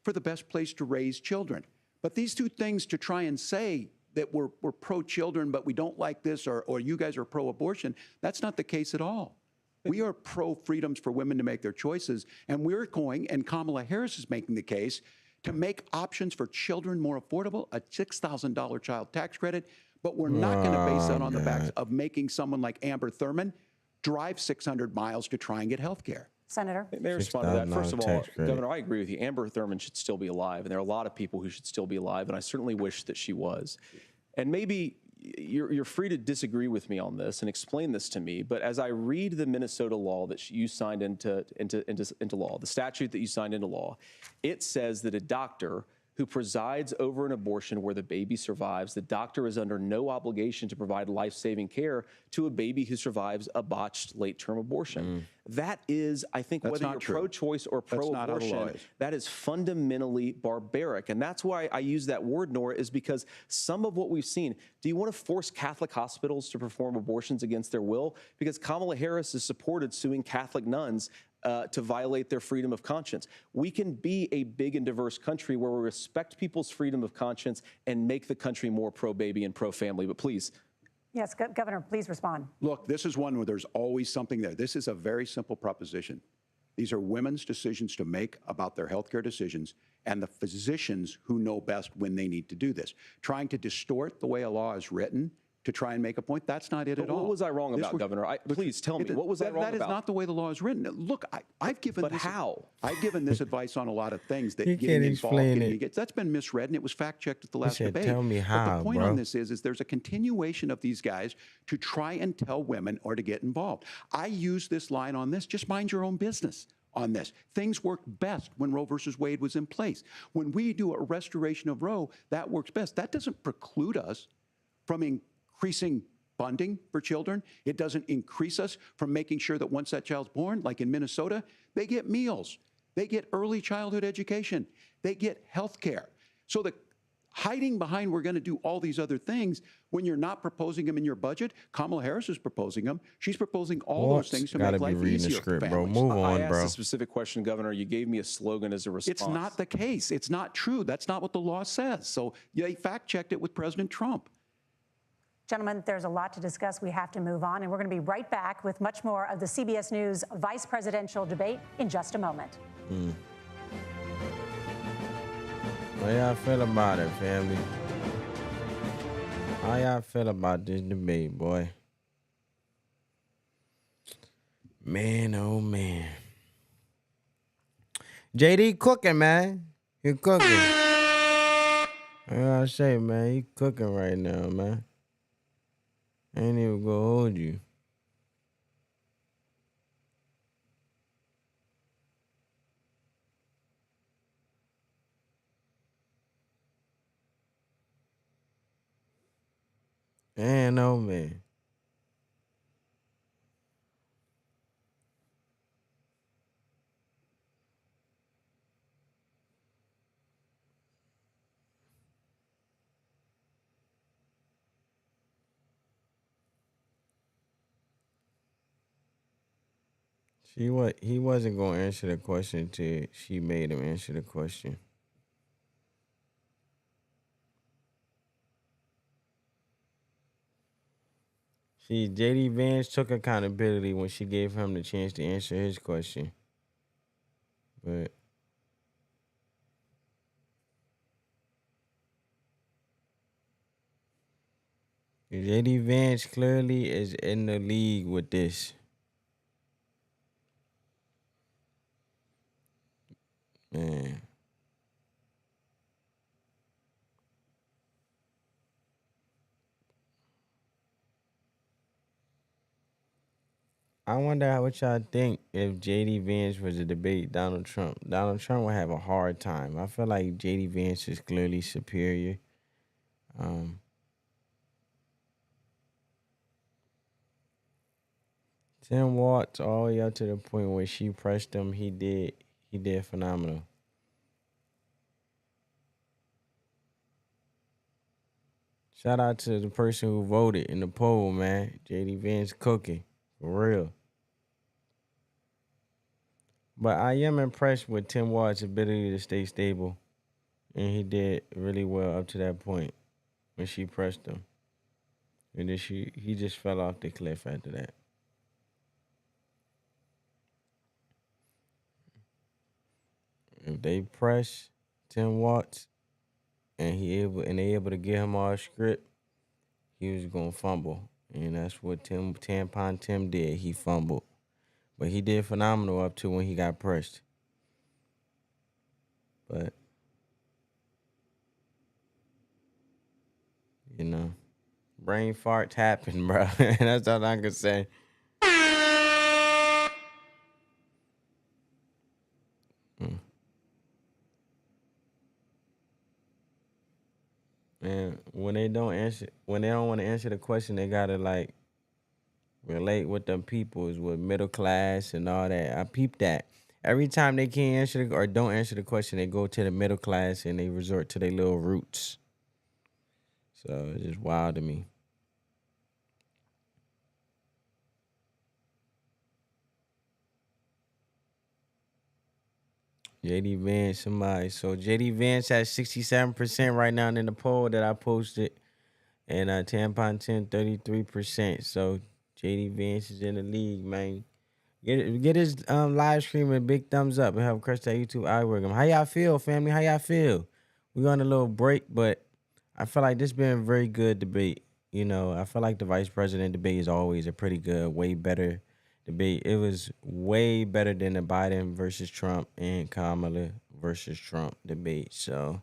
for the best place to raise children. But these two things to try and say that we're pro-children, but we don't like this, or you guys are pro-abortion, that's not the case at all. We are pro-freedoms for women to make their choices, and we're going, and Kamala Harris is making the case, to make options for children more affordable, a $6,000 child tax credit, but we're not going to base that on the backs of making someone like Amber Thurman drive 600 miles to try and get health care. Senator? May I respond to that? First of all, Governor, I agree with you. Amber Thurman should still be alive, and there are a lot of people who should still be alive, and I certainly wish that she was. And maybe you're free to disagree with me on this and explain this to me, but as I read the Minnesota law that you signed into law, the statute that you signed into law, it says that a doctor who presides over an abortion where the baby survives, the doctor is under no obligation to provide life-saving care to a baby who survives a botched late-term abortion. That is, I think, whether you're pro-choice or pro-abortion, that is fundamentally barbaric. And that's why I use that word, Nora, is because some of what we've seen, do you want to force Catholic hospitals to perform abortions against their will? Because Kamala Harris has supported suing Catholic nuns to violate their freedom of conscience. We can be a big and diverse country where we respect people's freedom of conscience and make the country more pro-baby and pro-family. But please. Yes, Governor, please respond. Look, this is one where there's always something there. This is a very simple proposition. These are women's decisions to make about their healthcare decisions, and the physicians who know best when they need to do this. Trying to distort the way a law is written to try and make a point, that's not it at all. What was I wrong about, Governor? Please tell me, what was I wrong about? That is not the way the law is written. Look, I've given I've given this advice on a lot of things that getting involved, that's been misread, and it was fact-checked at the last debate. Tell me how, but the point on this is there's a continuation of these guys to try and tell women or to get involved. I use this line on this, just mind your own business on this. Things worked best when Roe versus Wade was in place. When we do a restoration of Roe, that works best. That doesn't preclude us from increasing funding for children. It doesn't increase us from making sure that once that child's born, like in Minnesota, they get meals, they get early childhood education, they get health care. So the hiding behind we're going to do all these other things when you're not proposing them in your budget, Kamala Harris is proposing them. She's proposing all those things to make life easier for families. Move on, I asked a specific question, Governor. You gave me a slogan as a response. It's not the case. It's not true. That's not what the law says. So they fact-checked it with President Trump. Gentlemen, there's a lot to discuss. We have to move on, and we're going to be right back with much more of the CBS News Vice Presidential Debate in just a moment. How y'all feel about it, family? How y'all feel about this debate, boy? Man, oh man. JD cooking, man. You cooking. I gotta say, man, you cooking right now, man. I ain't even gonna hold you. Man, oh man. He wasn't gonna answer the question till she made him answer the question. See, JD Vance took accountability when she gave him the chance to answer his question. But JD Vance clearly is in the league with this. Man. I wonder what y'all think if JD Vance was to debate Donald Trump. Donald Trump would have a hard time. I feel like JD Vance is clearly superior. Tim Walz all the way up to the point where she pressed him, he did phenomenal. Shout out to the person who voted in the poll, man. JD Vance cooking, for real. But I am impressed with Tim Walz's ability to stay stable. And he did really well up to that point when she pressed him. And then he just fell off the cliff after that. If they press Tim Walz and they able to get him all script, he was gonna fumble. And that's what Tampon Tim did. He fumbled. But he did phenomenal up to when he got pressed. But you know, brain farts happen, bro. That's all I can say. And when they don't want to answer the question, they gotta like relate with them peoples with middle class and all that. I peep that. Every time they can't answer or don't answer the question, they go to the middle class and they resort to their little roots. So it's just wild to me. JD Vance, somebody. So JD Vance has 67% right now in the poll that I posted. And Tampon 10, 33%. So JD Vance is in the league, man. Get his live stream a big thumbs up and help crush that YouTube algorithm. How y'all feel, family? How y'all feel? We on a little break, but I feel like this been a very good debate. You know, I feel like the vice president debate is always a pretty good, way better debate. It was way better than the Biden versus Trump and Kamala versus Trump debate. So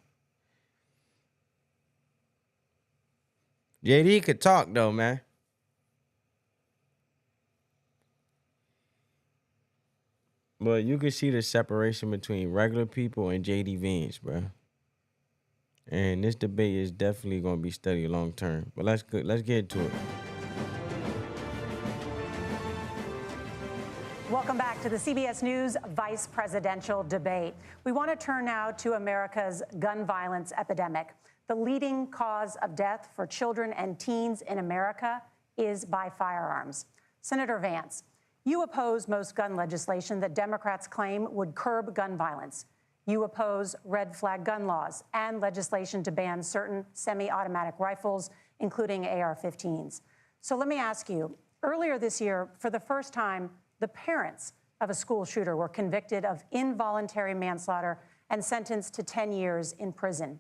JD could talk though, man. But you can see the separation between regular people and JD Vance, bro. And this debate is definitely going to be studied long term. But let's get to it. Welcome back to the CBS News Vice Presidential Debate. We want to turn now to America's gun violence epidemic. The leading cause of death for children and teens in America is by firearms. Senator Vance, you oppose most gun legislation that Democrats claim would curb gun violence. You oppose red flag gun laws and legislation to ban certain semi-automatic rifles, including AR-15s. So let me ask you, earlier this year, for the first time, the parents of a school shooter were convicted of involuntary manslaughter and sentenced to 10 years in prison.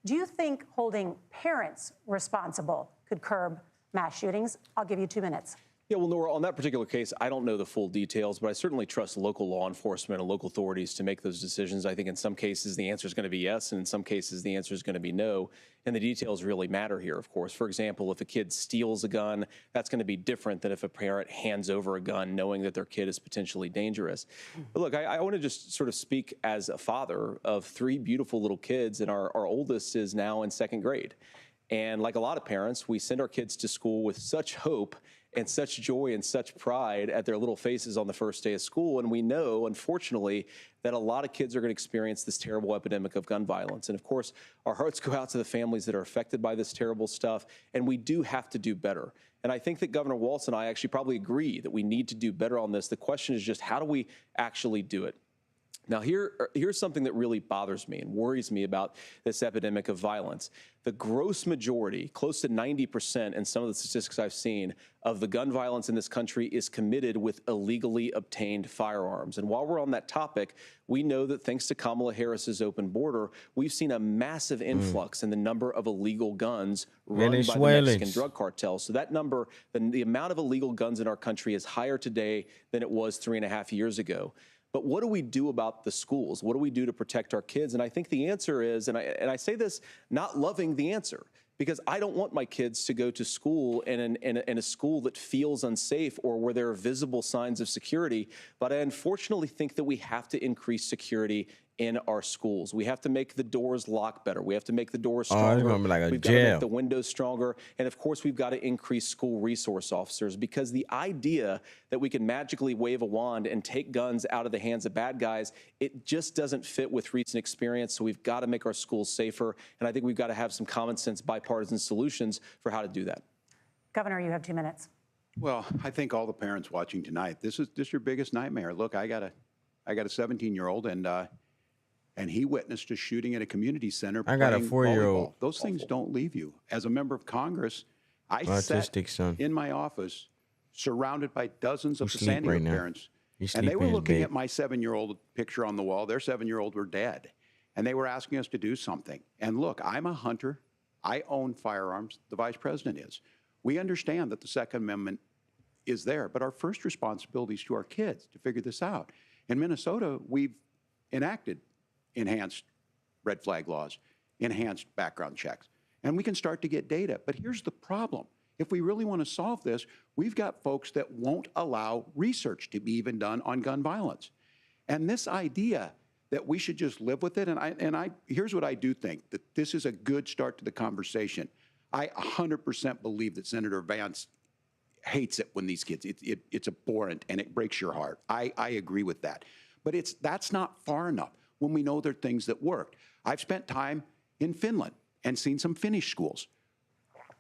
Do you think holding parents responsible could curb mass shootings? I'll give you 2 minutes. Yeah, well, Nora, on that particular case, I don't know the full details, but I certainly trust local law enforcement and local authorities to make those decisions. I think in some cases the answer is going to be yes, and in some cases the answer is going to be no. And the details really matter here, of course. For example, if a kid steals a gun, that's going to be different than if a parent hands over a gun knowing that their kid is potentially dangerous. But look, I want to just sort of speak as a father of 3 beautiful little kids, and our oldest is now in 2nd grade. And like a lot of parents, we send our kids to school with such hope and such joy and such pride at their little faces on the first day of school. And we know, unfortunately, that a lot of kids are going to experience this terrible epidemic of gun violence. And of course, our hearts go out to the families that are affected by this terrible stuff. And we do have to do better. And I think that Governor Walz and I actually probably agree that we need to do better on this. The question is just, how do we actually do it? Now, here's something that really bothers me and worries me about this epidemic of violence. The gross majority, close to 90% in some of the statistics I've seen, of the gun violence in this country is committed with illegally obtained firearms. And while we're on that topic, we know that thanks to Kamala Harris's open border, we've seen a massive influx in the number of illegal guns run by the Mexican drug cartels. So that number, the amount of illegal guns in our country is higher today than it was 3.5 years ago. But what do we do about the schools? What do we do to protect our kids? And I think the answer is, and I say this not loving the answer, because I don't want my kids to go to school in a school that feels unsafe or where there are visible signs of security. But I unfortunately think that we have to increase security in our schools. We have to make the doors lock better. We have to make the doors stronger. It's gonna be like a we've jail. got to make the windows stronger. And of course, we've got to increase school resource officers, because the idea that we can magically wave a wand and take guns out of the hands of bad guys, it just doesn't fit with recent experience. So we've got to make our schools safer. And I think we've got to have some common sense bipartisan solutions for how to do that. Governor, you have 2 minutes. Well, I think all the parents watching tonight, this is your biggest nightmare. Look, I got a 17-year-old, and he witnessed a shooting at a community center. I got a playing 4-year-old. volleyball. Those things don't leave you. As a member of Congress, I Autistic sat son. in my office surrounded by dozens of the sleep Sandy right Hook now. parents. You And they sleep were in his looking bed. at my 7-year-old picture on the wall. Their 7-year-old were dead. And they were asking us to do something. And look, I'm a hunter. I own firearms. The vice president is. We understand that the Second Amendment is there, but our first responsibility is to our kids to figure this out. In Minnesota, we've enacted enhanced red flag laws, enhanced background checks, and we can start to get data. But here's the problem. If we really want to solve this, we've got folks that won't allow research to be even done on gun violence. And this idea that we should just live with it, and here's what I do think, that this is a good start to the conversation. I 100% believe that Senator Vance hates it when these kids, it's abhorrent and it breaks your heart. I agree with that. But that's not far enough when we know there are things that worked. I've spent time in Finland and seen some Finnish schools.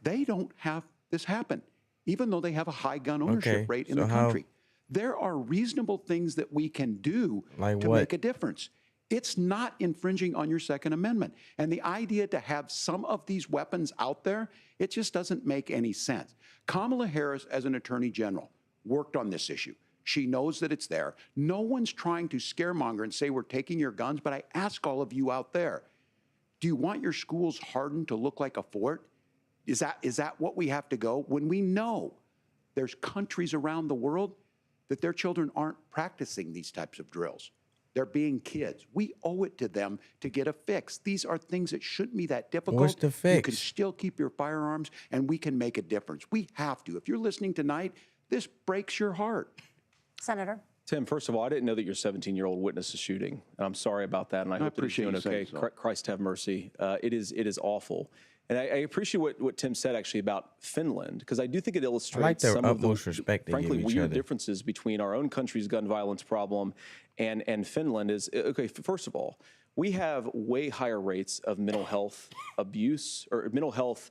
They don't have this happen, even though they have a high gun ownership rate in the country. There are reasonable things that we can do to make a difference. It's not infringing on your Second Amendment. And the idea to have some of these weapons out there, it just doesn't make any sense. Kamala Harris, as an attorney general, worked on this issue. She knows that it's there. No one's trying to scaremonger and say we're taking your guns, but I ask all of you out there, do you want your schools hardened to look like a fort? Is that what we have to go? When we know there's countries around the world that their children aren't practicing these types of drills. They're being kids. We owe it to them to get a fix. These are things that shouldn't be that difficult. What's the fix? You can still keep your firearms, and we can make a difference. We have to. If you're listening tonight, this breaks your heart. Senator. Tim, first of all, I didn't know that your 17-year-old witnessed a shooting, and I'm sorry about that, and I hope that he's doing okay. Christ have mercy. It is awful. And I appreciate what Tim said actually about Finland, because I do think it illustrates some of the, frankly, weird differences between our own country's gun violence problem and Finland. Is okay, first of all, we have way higher rates of mental health abuse or mental health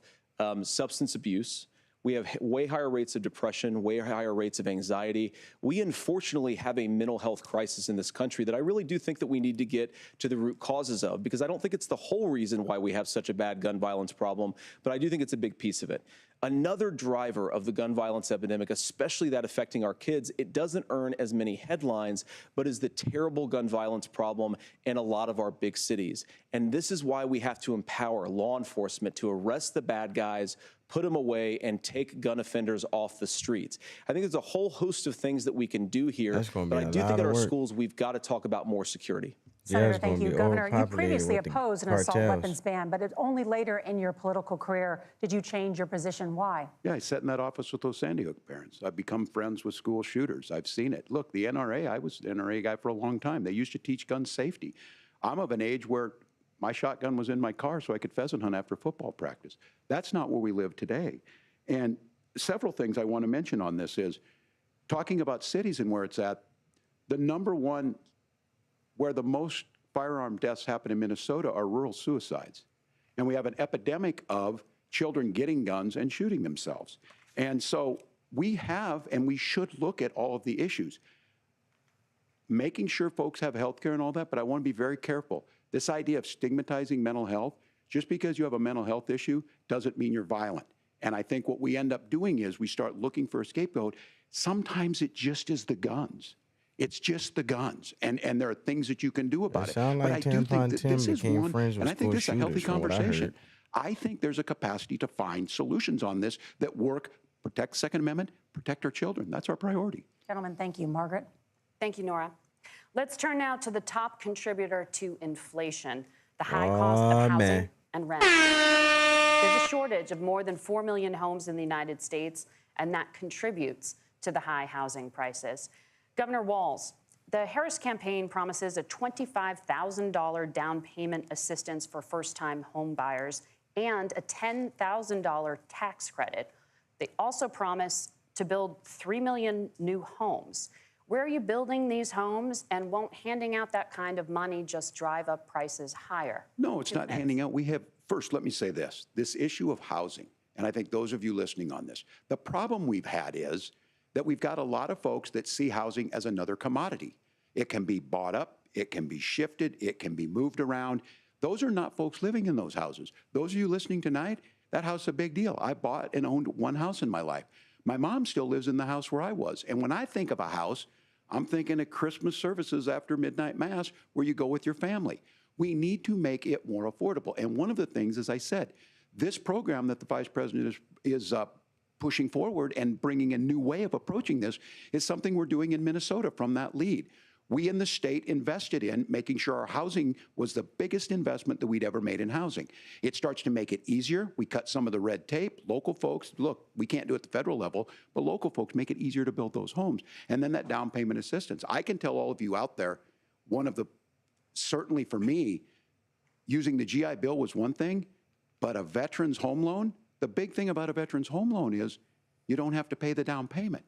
substance abuse. We have way higher rates of depression, way higher rates of anxiety. We unfortunately have a mental health crisis in this country that I really do think that we need to get to the root causes of, because I don't think it's the whole reason why we have such a bad gun violence problem, but I do think it's a big piece of it. Another driver of the gun violence epidemic, especially that affecting our kids, it doesn't earn as many headlines, but is the terrible gun violence problem in a lot of our big cities. And this is why we have to empower law enforcement to arrest the bad guys, put them away, and take gun offenders off the streets. I think there's a whole host of things that we can do here. That's gonna be but I a do lot think at of our work. schools, we've got to talk about more security. Senator, it's thank gonna you. be Governor, you overpopulated previously with the opposed an assault cartels. weapons ban, but only later in your political career did you change your position. Why? Yeah, I sat in that office with those Sandy Hook parents. I've become friends with school shooters. I've seen it. Look, the NRA, I was an NRA guy for a long time. They used to teach gun safety. I'm of an age where my shotgun was in my car so I could pheasant hunt after football practice. That's not where we live today. And several things I want to mention on this is talking about cities and where it's at. The number one, where the most firearm deaths happen in Minnesota are rural suicides. And we have an epidemic of children getting guns and shooting themselves. And so we have, and we should look at all of the issues. Making sure folks have health care and all that, but I want to be very careful. This idea of stigmatizing mental health, just because you have a mental health issue doesn't mean you're violent. And I think what we end up doing is we start looking for a scapegoat. Sometimes it just is the guns. It's just the guns, and there are things that you can do about it. Sound like but I do think that Tim this is became one, friends with and I think school this is a healthy shooters, from what I conversation. heard. I think there's a capacity to find solutions on this that work, protect Second Amendment, protect our children. That's our priority. Gentlemen, thank you. Margaret? Thank you, Nora. Let's turn now to the top contributor to inflation, the high cost of housing and rent. There's a shortage of more than 4 million homes in the United States, and that contributes to the high housing prices. Governor Walz, the Harris campaign promises a $25,000 down payment assistance for first-time home buyers and a $10,000 tax credit. They also promise to build 3 million new homes. Where are you building these homes, and won't handing out that kind of money just drive up prices higher? No, it's not handing out. We have, first, let me say this issue of housing, and I think those of you listening on this, the problem we've had is that we've got a lot of folks that see housing as another commodity. It can be bought up, it can be shifted, it can be moved around. Those are not folks living in those houses. Those of you listening tonight, that house is a big deal. I bought and owned one house in my life. My mom still lives in the house where I was. And when I think of a house, I'm thinking of Christmas services after midnight mass where you go with your family. We need to make it more affordable. And one of the things, as I said, this program that the Vice President is pushing forward and bringing a new way of approaching this is something we're doing in Minnesota from that lead. We in the state invested in making sure our housing was the biggest investment that we'd ever made in housing. It starts to make it easier. We cut some of the red tape. Local folks, look, we can't do it at the federal level, but local folks make it easier to build those homes. And then that down payment assistance. I can tell all of you out there, one of the, certainly for me, using the GI Bill was one thing, but a veteran's home loan, the big thing about a veteran's home loan is you don't have to pay the down payment.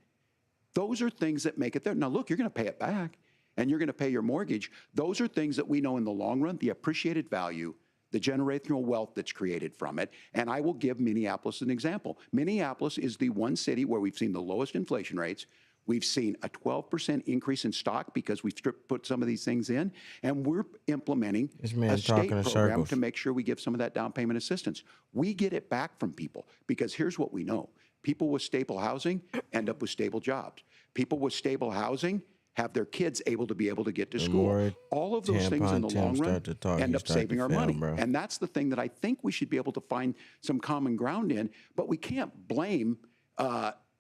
Those are things that make it there. Now, look, you're going to pay it back, and you're going to pay your mortgage. Those are things that we know in the long run, the appreciated value, the generational wealth that's created from it. And I will give Minneapolis an example. Minneapolis is the one city where we've seen the lowest inflation rates. We've seen a 12% increase in stock because we've put some of these things in, and we're implementing a state program to make sure we give some of that down payment assistance. We get it back from people because here's what we know. People with stable housing end up with stable jobs. People with stable housing have their kids able to get to school. All of those things in the long run end up saving our money. And that's the thing that I think we should be able to find some common ground in, but we can't blame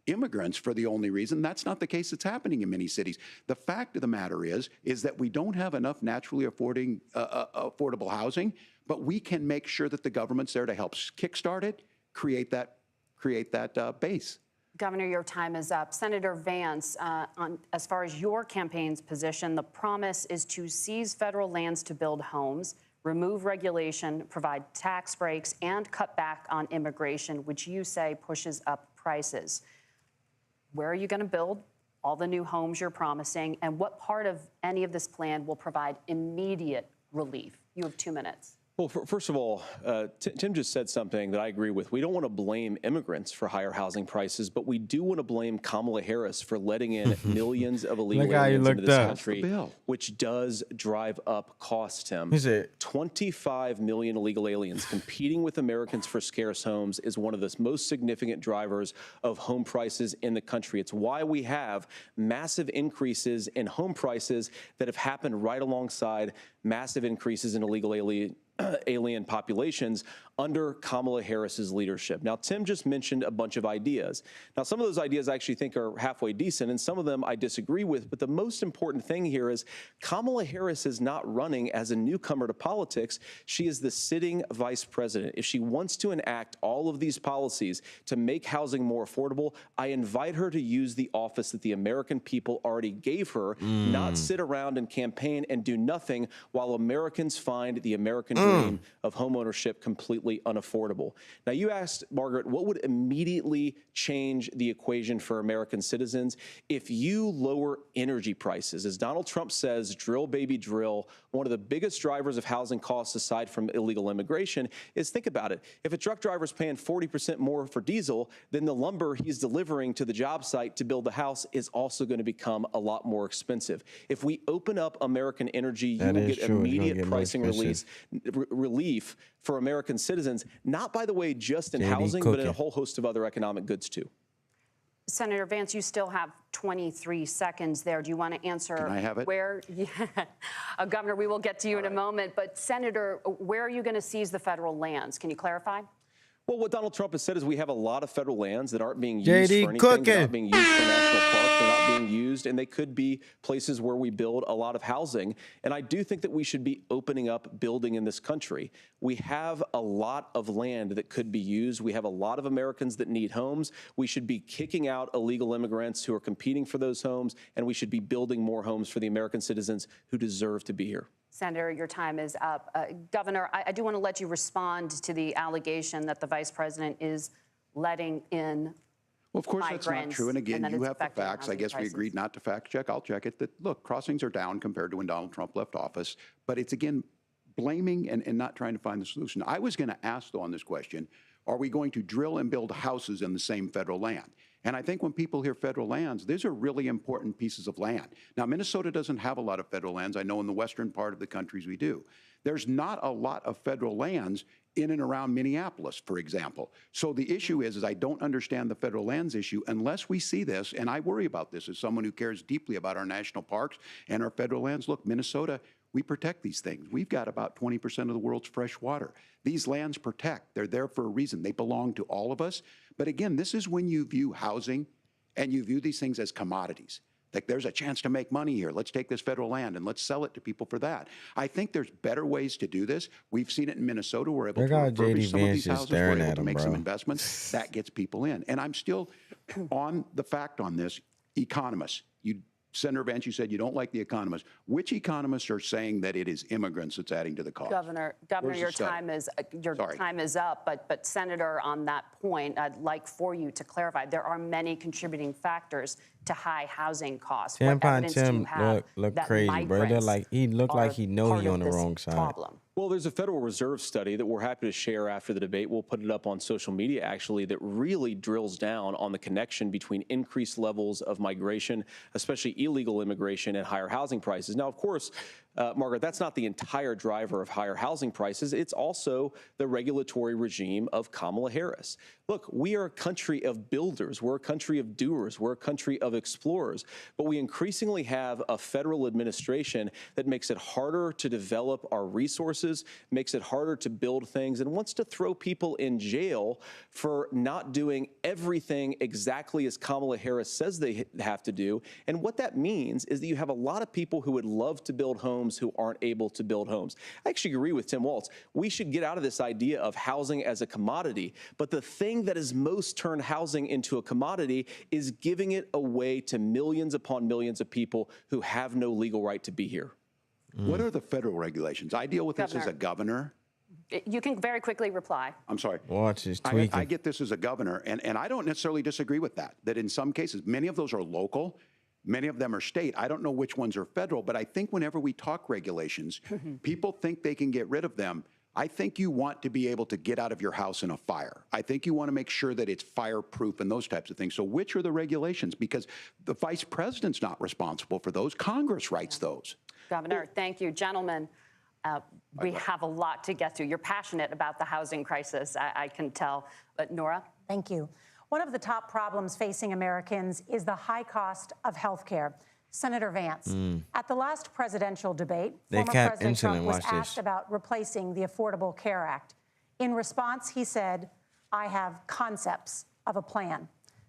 immigrants for the only reason. That's not the case that's happening in many cities. The fact of the matter is that we don't have enough naturally affordable housing, but we can make sure that the government's there to help kickstart it, create that base. Governor, your time is up. Senator Vance, as far as your campaign's position, the promise is to seize federal lands to build homes, remove regulation, provide tax breaks, and cut back on immigration, which you say pushes up prices. Where are you going to build all the new homes you're promising, and what part of any of this plan will provide immediate relief? You have 2 minutes. Well, first of all, Tim just said something that I agree with. We don't want to blame immigrants for higher housing prices, but we do want to blame Kamala Harris for letting in millions of illegal aliens into this country, which does drive up costs, Tim. 25 million illegal aliens competing with Americans for scarce homes is one of the most significant drivers of home prices in the country. It's why we have massive increases in home prices that have happened right alongside massive increases in illegal alien populations under Kamala Harris's leadership. Now, Tim just mentioned a bunch of ideas. Now, some of those ideas I actually think are halfway decent, and some of them I disagree with. But the most important thing here is Kamala Harris is not running as a newcomer to politics. She is the sitting vice president. If she wants to enact all of these policies to make housing more affordable, I invite her to use the office that the American people already gave her, not sit around and campaign and do nothing while Americans find the American dream of homeownership completely unaffordable. Now, you asked, Margaret, what would immediately change the equation for American citizens if you lower energy prices? As Donald Trump says, drill, baby, drill. One of the biggest drivers of housing costs, aside from illegal immigration, is, think about it. If a truck driver's paying 40% more for diesel, then the lumber he's delivering to the job site to build the house is also going to become a lot more expensive. If we open up American energy, you will get immediate pricing relief for American citizens, not, by the way, just in housing, but in a whole host of other economic goods, too. Senator Vance, you still have 23 seconds there. Do you want to answer? Can I have it? Where, Governor, we will get to you in a moment. But, Senator, where are you going to seize the federal lands? Can you clarify? Well, what Donald Trump has said is we have a lot of federal lands that aren't being used for anything. They're not being used for national parks. They're not being used, and they could be places where we build a lot of housing. And I do think that we should be opening up building in this country. We have a lot of land that could be used. We have a lot of Americans that need homes. We should be kicking out illegal immigrants who are competing for those homes, and we should be building more homes for the American citizens who deserve to be here. Senator, your time is up. Governor, I do want to let you respond to the allegation that the vice president is letting in Well, of course, that's not true. And again, you have the facts. I guess we agreed not to fact check. I'll check it. That, look, crossings are down compared to when Donald Trump left office. But it's, again, blaming and not trying to find the solution. I was going to ask, though, on this question, are we going to drill and build houses in the same federal land? And I think when people hear federal lands, these are really important pieces of land. Now, Minnesota doesn't have a lot of federal lands. I know in the western part of the countries we do. There's not a lot of federal lands in and around Minneapolis, for example. So the issue is I don't understand the federal lands issue unless we see this, and I worry about this as someone who cares deeply about our national parks and our federal lands. Look, Minnesota, we protect these things. We've got about 20% of the world's fresh water. These lands protect. They're there for a reason. They belong to all of us. But again, this is when you view housing and you view these things as commodities. Like, there's a chance to make money here. Let's take this federal land and let's sell it to people for that. I think there's better ways to do this. We've seen it in Minnesota. We're able to refurbish some of these houses. We're able to make some investments. That gets people in. And I'm still on the fact on this. Economists, Senator Vance, you said you don't like the economists. Which economists are saying that it is immigrants that's adding to the cost? Governor, your time is up. But Senator, on that point, I'd like for you to clarify. There are many contributing factors to high housing costs. Tampon Tim look crazy, bro. He looked like he know he on the wrong side. Problem. Well, there's a Federal Reserve study that we're happy to share after the debate. We'll put it up on social media, actually, that really drills down on the connection between increased levels of migration, especially illegal immigration, and higher housing prices. Now, of course, Margaret, that's not the entire driver of higher housing prices. It's also the regulatory regime of Kamala Harris. Look, we are a country of builders. We're a country of doers. We're a country of explorers. But we increasingly have a federal administration that makes it harder to develop our resources, makes it harder to build things, and wants to throw people in jail for not doing everything exactly as Kamala Harris says they have to do. And what that means is that you have a lot of people who would love to build homes who aren't able to build homes. I actually agree with Tim Walz. We should get out of this idea of housing as a commodity. But the thing that has most turned housing into a commodity is giving it away to millions upon millions of people who have no legal right to be here. What are the federal regulations? I deal with this as a governor. You can very quickly reply. I'm sorry. Watch his tweaking. I get this as a governor, and I don't necessarily disagree with that in some cases, many of those are local. Many of them are state. I don't know which ones are federal, but I think whenever we talk regulations, people think they can get rid of them. I think you want to be able to get out of your house in a fire. I think you want to make sure that it's fireproof and those types of things. So which are the regulations? Because the vice president's not responsible for those. Congress writes those. Governor, thank you. Gentlemen, we have a lot to get to. You're passionate about the housing crisis, I can tell. But Nora? Thank you. One of the top problems facing Americans is the high cost of health care. Senator Vance, at the last presidential debate, They former capped President Trump insulin. was Watch this. asked about replacing the Affordable Care Act. In response, he said, "I have concepts of a plan."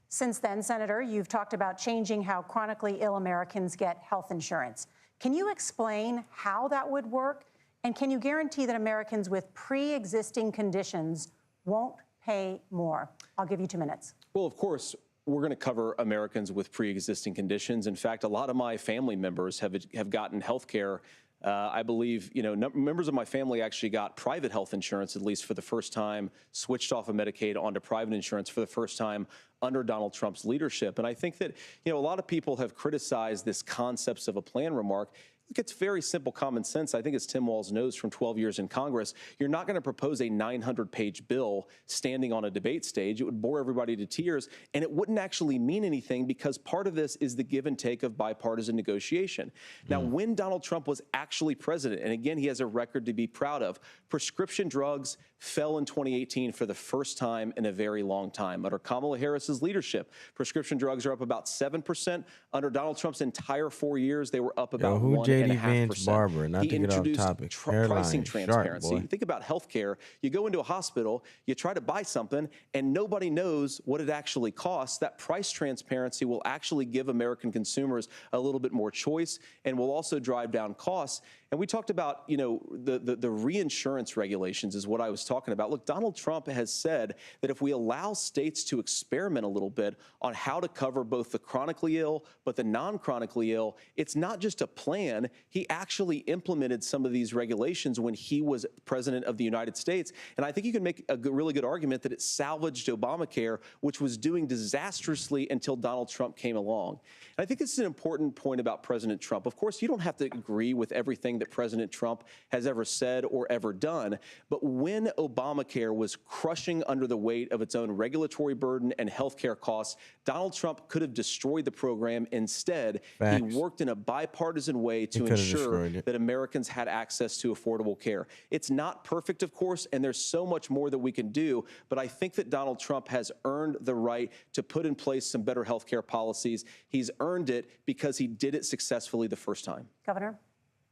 Since then, Senator, you've talked about changing how chronically ill Americans get health insurance. Can you explain how that would work? And can you guarantee that Americans with pre-existing conditions won't pay more? I'll give you 2 minutes. Well, of course, we're going to cover Americans with pre-existing conditions. In fact, a lot of my family members have gotten health care. I believe, members of my family actually got private health insurance, at least for the first time, switched off of Medicaid onto private insurance for the first time under Donald Trump's leadership. And I think that, a lot of people have criticized this concepts of a plan remark. It's very simple common sense. I think as Tim Walz knows from 12 years in Congress, you're not going to propose a 900-page bill standing on a debate stage. It would bore everybody to tears, and it wouldn't actually mean anything because part of this is the give and take of bipartisan negotiation. Now, when Donald Trump was actually president, and again, he has a record to be proud of, prescription drugs fell in 2018 for the first time in a very long time. Under Kamala Harris's leadership, prescription drugs are up about 7%. Under Donald Trump's entire 4 years, they were up about 1.5%. Barber, not he to get off introduced topic. Pricing Sharp, transparency. boy. Think about healthcare. You go into a hospital, you try to buy something, and nobody knows what it actually costs. That price transparency will actually give American consumers a little bit more choice and will also drive down costs. And we talked about, the reinsurance regulations is what I was talking about. Look, Donald Trump has said that if we allow states to experiment a little bit on how to cover both the chronically ill but the non-chronically ill, it's not just a plan. He actually implemented some of these regulations when he was president of the United States. And I think you can make a really good argument that it salvaged Obamacare, which was doing disastrously until Donald Trump came along. And I think this is an important point about President Trump. Of course, you don't have to agree with everything that President Trump has ever said or ever done. But when Obamacare was crushing under the weight of its own regulatory burden and healthcare costs, Donald Trump could have destroyed the program. Instead, Facts. he worked in a bipartisan way to ensure that Americans had access to affordable care. It's not perfect, of course, and there's so much more that we can do. But I think that Donald Trump has earned the right to put in place some better healthcare policies. He's earned it because he did it successfully the first time. Governor?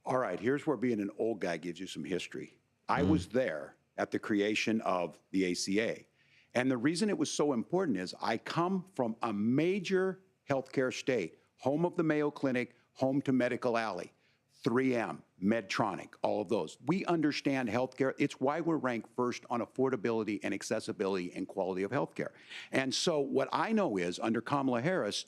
All right, here's where being an old guy gives you some history. I was there at the creation of the ACA. And the reason it was so important is I come from a major healthcare state, home of the Mayo Clinic, home to Medical Alley, 3M, Medtronic, all of those. We understand healthcare. It's why we're ranked first on affordability and accessibility and quality of healthcare. And so what I know is under Kamala Harris,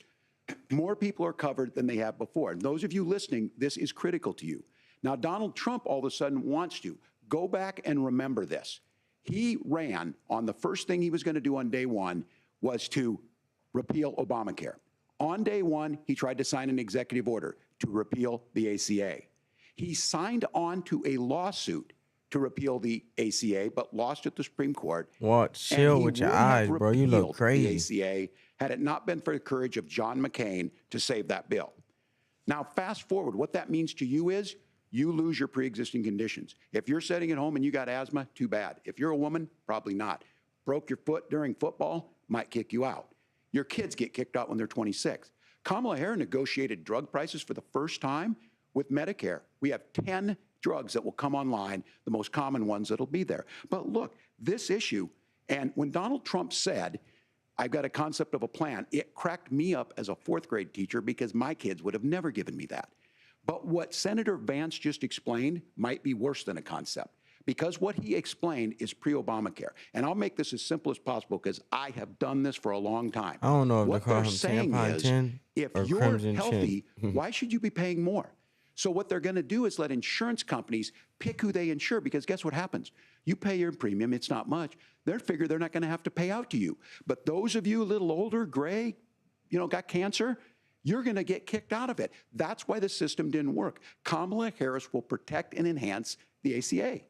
more people are covered than they have before. And those of you listening, this is critical to you. Now, Donald Trump all of a sudden wants to. Go back and remember this. He ran on the first thing he was going to do on day one was to repeal Obamacare. On day one, he tried to sign an executive order to repeal the ACA. He signed on to a lawsuit to repeal the ACA, but lost at the Supreme Court. What? Chill with your eyes, bro. You look crazy. The ACA had it not been for the courage of John McCain to save that bill. Now, fast forward, what that means to you is you lose your pre-existing conditions. If you're sitting at home and you got asthma, too bad. If you're a woman, probably not. Broke your foot during football, might kick you out. Your kids get kicked out when they're 26. Kamala Harris negotiated drug prices for the first time with Medicare. We have 10 drugs that will come online, the most common ones that'll be there. But look, this issue, and when Donald Trump said, I've got a concept of a plan, it cracked me up as a fourth grade teacher because my kids would have never given me that. But what Senator Vance just explained might be worse than a concept because what he explained is pre-Obamacare. And I'll make this as simple as possible because I have done this for a long time. I don't know if what they call they're him saying Tampon is, Chin if or you're Crimson healthy, Chin. why should you be paying more? So what they're going to do is let insurance companies pick who they insure because guess what happens? You pay your premium, it's not much. They figure they're not going to have to pay out to you. But those of you a little older, gray, got cancer, you're going to get kicked out of it. That's why the system didn't work. Kamala Harris will protect and enhance the ACA.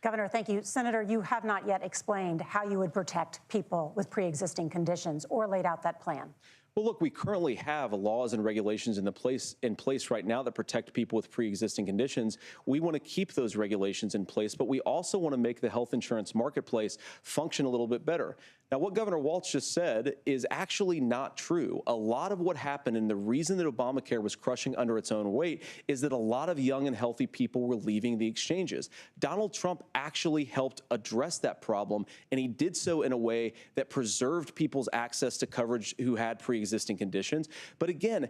Governor, thank you. Senator, you have not yet explained how you would protect people with pre-existing conditions or laid out that plan. Well, look, we currently have laws and regulations in place right now that protect people with pre-existing conditions. We want to keep those regulations in place, but we also want to make the health insurance marketplace function a little bit better. Now, what Governor Walz just said is actually not true. A lot of what happened and the reason that Obamacare was crushing under its own weight is that a lot of young and healthy people were leaving the exchanges. Donald Trump actually helped address that problem, and he did so in a way that preserved people's access to coverage who had pre-existing conditions. But again,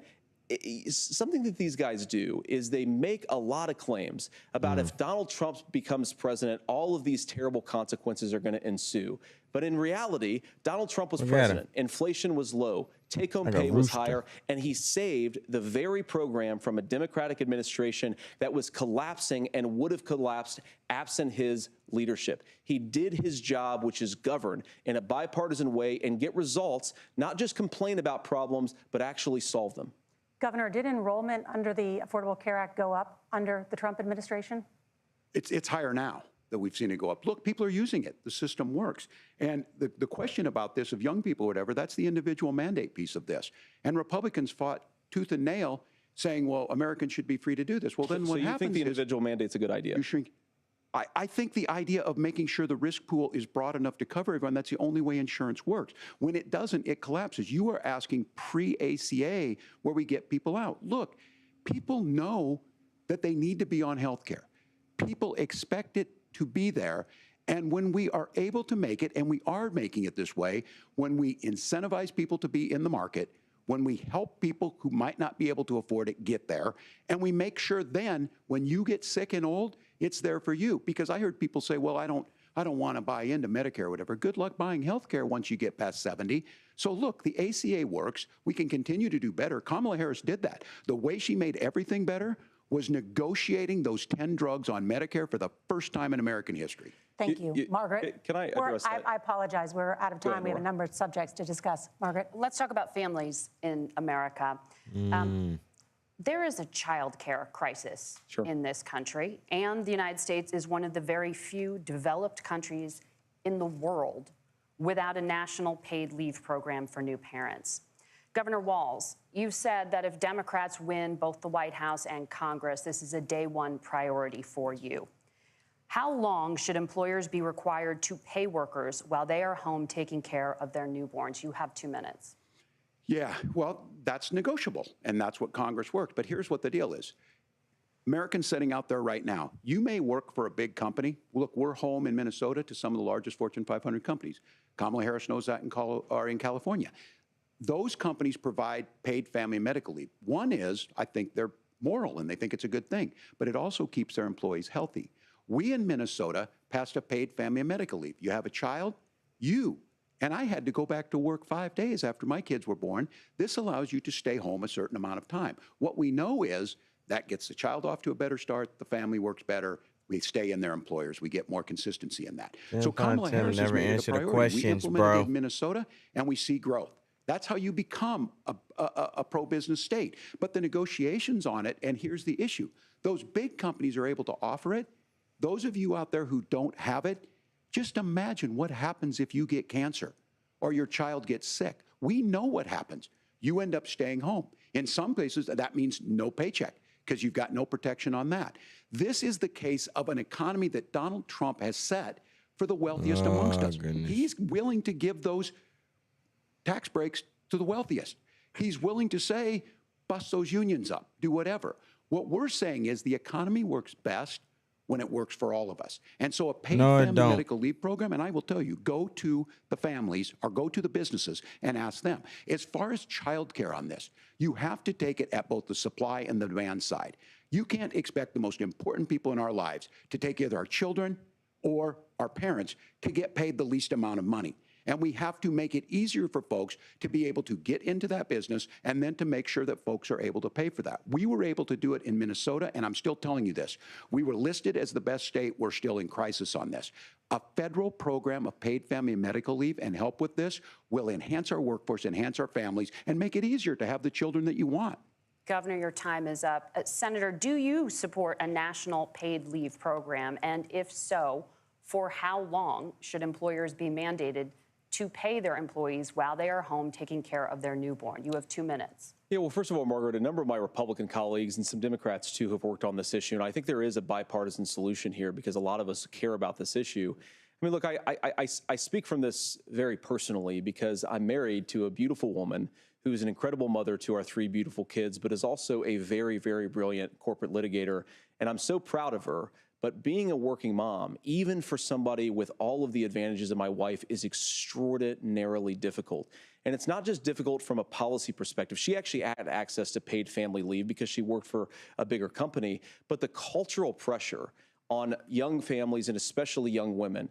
something that these guys do is they make a lot of claims about if Donald Trump becomes president, all of these terrible consequences are going to ensue. But in reality, Donald Trump was president. Inflation was low. Take-home pay was higher. And he saved the very program from a Democratic administration that was collapsing and would have collapsed absent his leadership. He did his job, which is govern in a bipartisan way and get results, not just complain about problems, but actually solve them. Governor, did enrollment under the Affordable Care Act go up under the Trump administration? It's higher now that we've seen it go up. Look, people are using it. The system works. And the question about this of young people or whatever, that's the individual mandate piece of this. And Republicans fought tooth and nail saying, well, Americans should be free to do this. Well, then what happens is— So you think the individual mandate's a good idea? You shrink. I think the idea of making sure the risk pool is broad enough to cover everyone, that's the only way insurance works. When it doesn't, it collapses. You are asking pre-ACA where we get people out. Look, people know that they need to be on health care. People expect it to be there. And when we are able to make it, and we are making it this way, when we incentivize people to be in the market, when we help people who might not be able to afford it get there, and we make sure then when you get sick and old, it's there for you. Because I heard people say, well, I don't want to buy into Medicare or whatever. Good luck buying health care once you get past 70. So look, the ACA works. We can continue to do better. Kamala Harris did that. The way she made everything better was negotiating those 10 drugs on Medicare for the first time in American history. Thank you. Margaret? Can I address that? I apologize. We're out of time. We have a number of subjects to discuss. Margaret? Let's talk about families in America. There is a child care crisis in this country, and the United States is one of the very few developed countries in the world without a national paid leave program for new parents. Governor Walz, you said that if Democrats win both the White House and Congress, this is a day one priority for you. How long should employers be required to pay workers while they are home taking care of their newborns? You have 2 minutes. Yeah, well, that's negotiable, and that's what Congress worked. But here's what the deal is. Americans sitting out there right now, you may work for a big company. Look, we're home in Minnesota to some of the largest Fortune 500 companies. Kamala Harris knows that in California. Those companies provide paid family and medical leave. One is, I think they're moral and they think it's a good thing, but it also keeps their employees healthy. We in Minnesota passed a paid family and medical leave. You have a child, and I had to go back to work 5 days after my kids were born. This allows you to stay home a certain amount of time. What we know is that gets the child off to a better start, the family works better, we stay in their employers, we get more consistency in that. So Kamala Harris has made it a priority. We implemented it in Minnesota, and we see growth. That's how you become a pro-business state. But the negotiations on it, and here's the issue, those big companies are able to offer it. Those of you out there who don't have it, just imagine what happens if you get cancer or your child gets sick. We know what happens. You end up staying home. In some places, that means no paycheck because you've got no protection on that. This is the case of an economy that Donald Trump has set for the wealthiest amongst us. Goodness. He's willing to give those tax breaks to the wealthiest. He's willing to say, bust those unions up, do whatever. What we're saying is the economy works best when it works for all of us. And so a paid family medical leave program, and I will tell you, go to the families or go to the businesses and ask them. As far as childcare on this, you have to take it at both the supply and the demand side. You can't expect the most important people in our lives to take either our children or our parents to get paid the least amount of money. And we have to make it easier for folks to be able to get into that business and then to make sure that folks are able to pay for that. We were able to do it in Minnesota, and I'm still telling you this. We were listed as the best state. We're still in crisis on this. A federal program of paid family and medical leave and help with this will enhance our workforce, enhance our families, and make it easier to have the children that you want. Governor, your time is up. Senator, do you support a national paid leave program? And if so, for how long should employers be mandated to pay their employees while they are home taking care of their newborn? You have 2 minutes. Yeah, well, first of all, Margaret, a number of my Republican colleagues and some Democrats, too, have worked on this issue. And I think there is a bipartisan solution here because a lot of us care about this issue. I mean, look, I speak from this very personally because I'm married to a beautiful woman who is an incredible mother to our 3 beautiful kids, but is also a very, very brilliant corporate litigator. And I'm so proud of her. But being a working mom, even for somebody with all of the advantages of my wife, is extraordinarily difficult. And it's not just difficult from a policy perspective. She actually had access to paid family leave because she worked for a bigger company. But the cultural pressure on young families and especially young women,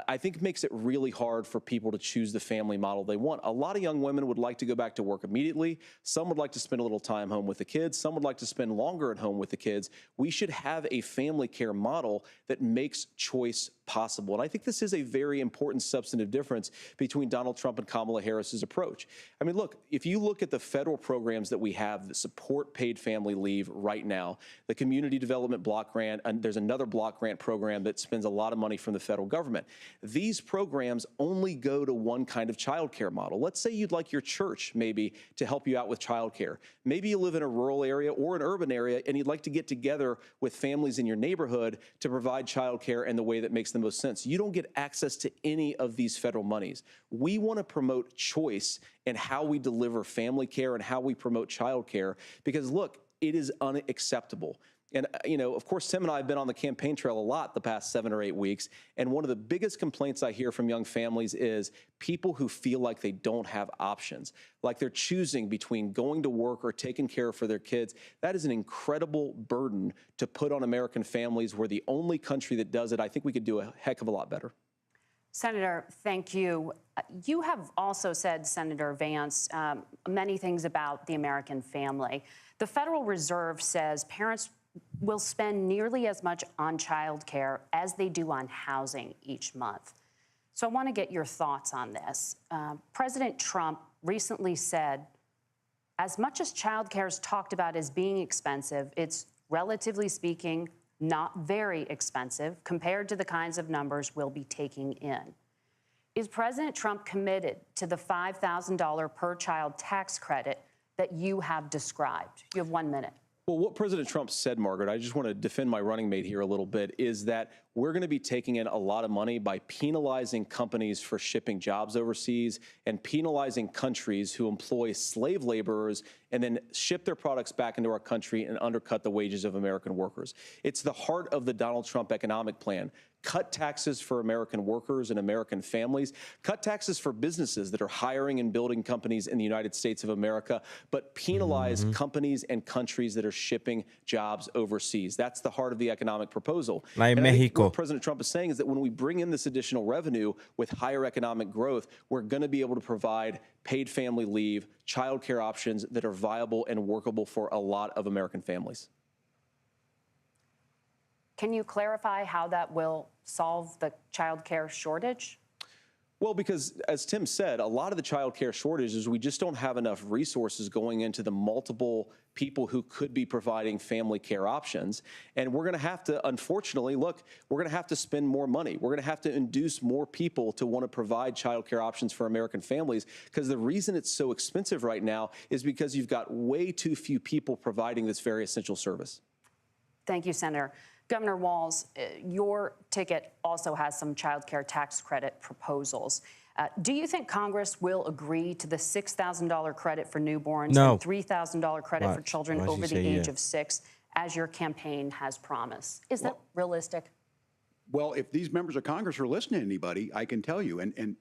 I think makes it really hard for people to choose the family model they want. A lot of young women would like to go back to work immediately. Some would like to spend a little time home with the kids. Some would like to spend longer at home with the kids. We should have a family care model that makes choice possible. And I think this is a very important substantive difference between Donald Trump and Kamala Harris's approach. I mean, look, if you look at the federal programs that we have that support paid family leave right now, the Community Development Block Grant, and there's another block grant program that spends a lot of money from the federal government. These programs only go to one kind of childcare model. Let's say you'd like your church maybe to help you out with childcare. Maybe you live in a rural area or an urban area and you'd like to get together with families in your neighborhood to provide childcare in the way that makes the most sense. You don't get access to any of these federal monies. We want to promote choice in how we deliver family care and how we promote childcare because, look, it is unacceptable. And, you know, of course, Tim and I have been on the campaign trail a lot the past 7 or 8 weeks. And one of the biggest complaints I hear from young families is people who feel like they don't have options, like they're choosing between going to work or taking care for their kids. That is an incredible burden to put on American families. We're the only country that does it. I think we could do a heck of a lot better. Senator, thank you. You have also said, Senator Vance, many things about the American family. The Federal Reserve says parents will spend nearly as much on child care as they do on housing each month. So I want to get your thoughts on this. President Trump recently said, as much as child care is talked about as being expensive, it's relatively speaking not very expensive compared to the kinds of numbers we'll be taking in. Is President Trump committed to the $5,000 per child tax credit that you have described? You have 1 minute. Well, what President Trump said, Margaret, I just want to defend my running mate here a little bit, is that we're going to be taking in a lot of money by penalizing companies for shipping jobs overseas and penalizing countries who employ slave laborers and then ship their products back into our country and undercut the wages of American workers. It's the heart of the Donald Trump economic plan. Cut taxes for American workers and American families. Cut taxes for businesses that are hiring and building companies in the United States of America, but penalize companies and countries that are shipping jobs overseas. That's the heart of the economic proposal. Like and Mexico. What President Trump is saying is that when we bring in this additional revenue with higher economic growth, we're going to be able to provide paid family leave, child care options that are viable and workable for a lot of American families. Can you clarify how that will solve the child care shortage? Well, because as Tim said, a lot of the child care shortage is we just don't have enough resources going into the multiple people who could be providing family care options. And we're going to have to, unfortunately, look, we're going to have to spend more money. We're going to have to induce more people to want to provide child care options for American families, because the reason it's so expensive right now is because you've got way too few people providing this very essential service. Thank you, Senator. Governor Walz, your ticket also has some child care tax credit proposals. Do you think Congress will agree to the $6,000 credit for newborns and $3,000 credit for children over the age of 6, as your campaign has promised? Is that realistic? Well, if these members of Congress are listening to anybody, I can tell you, and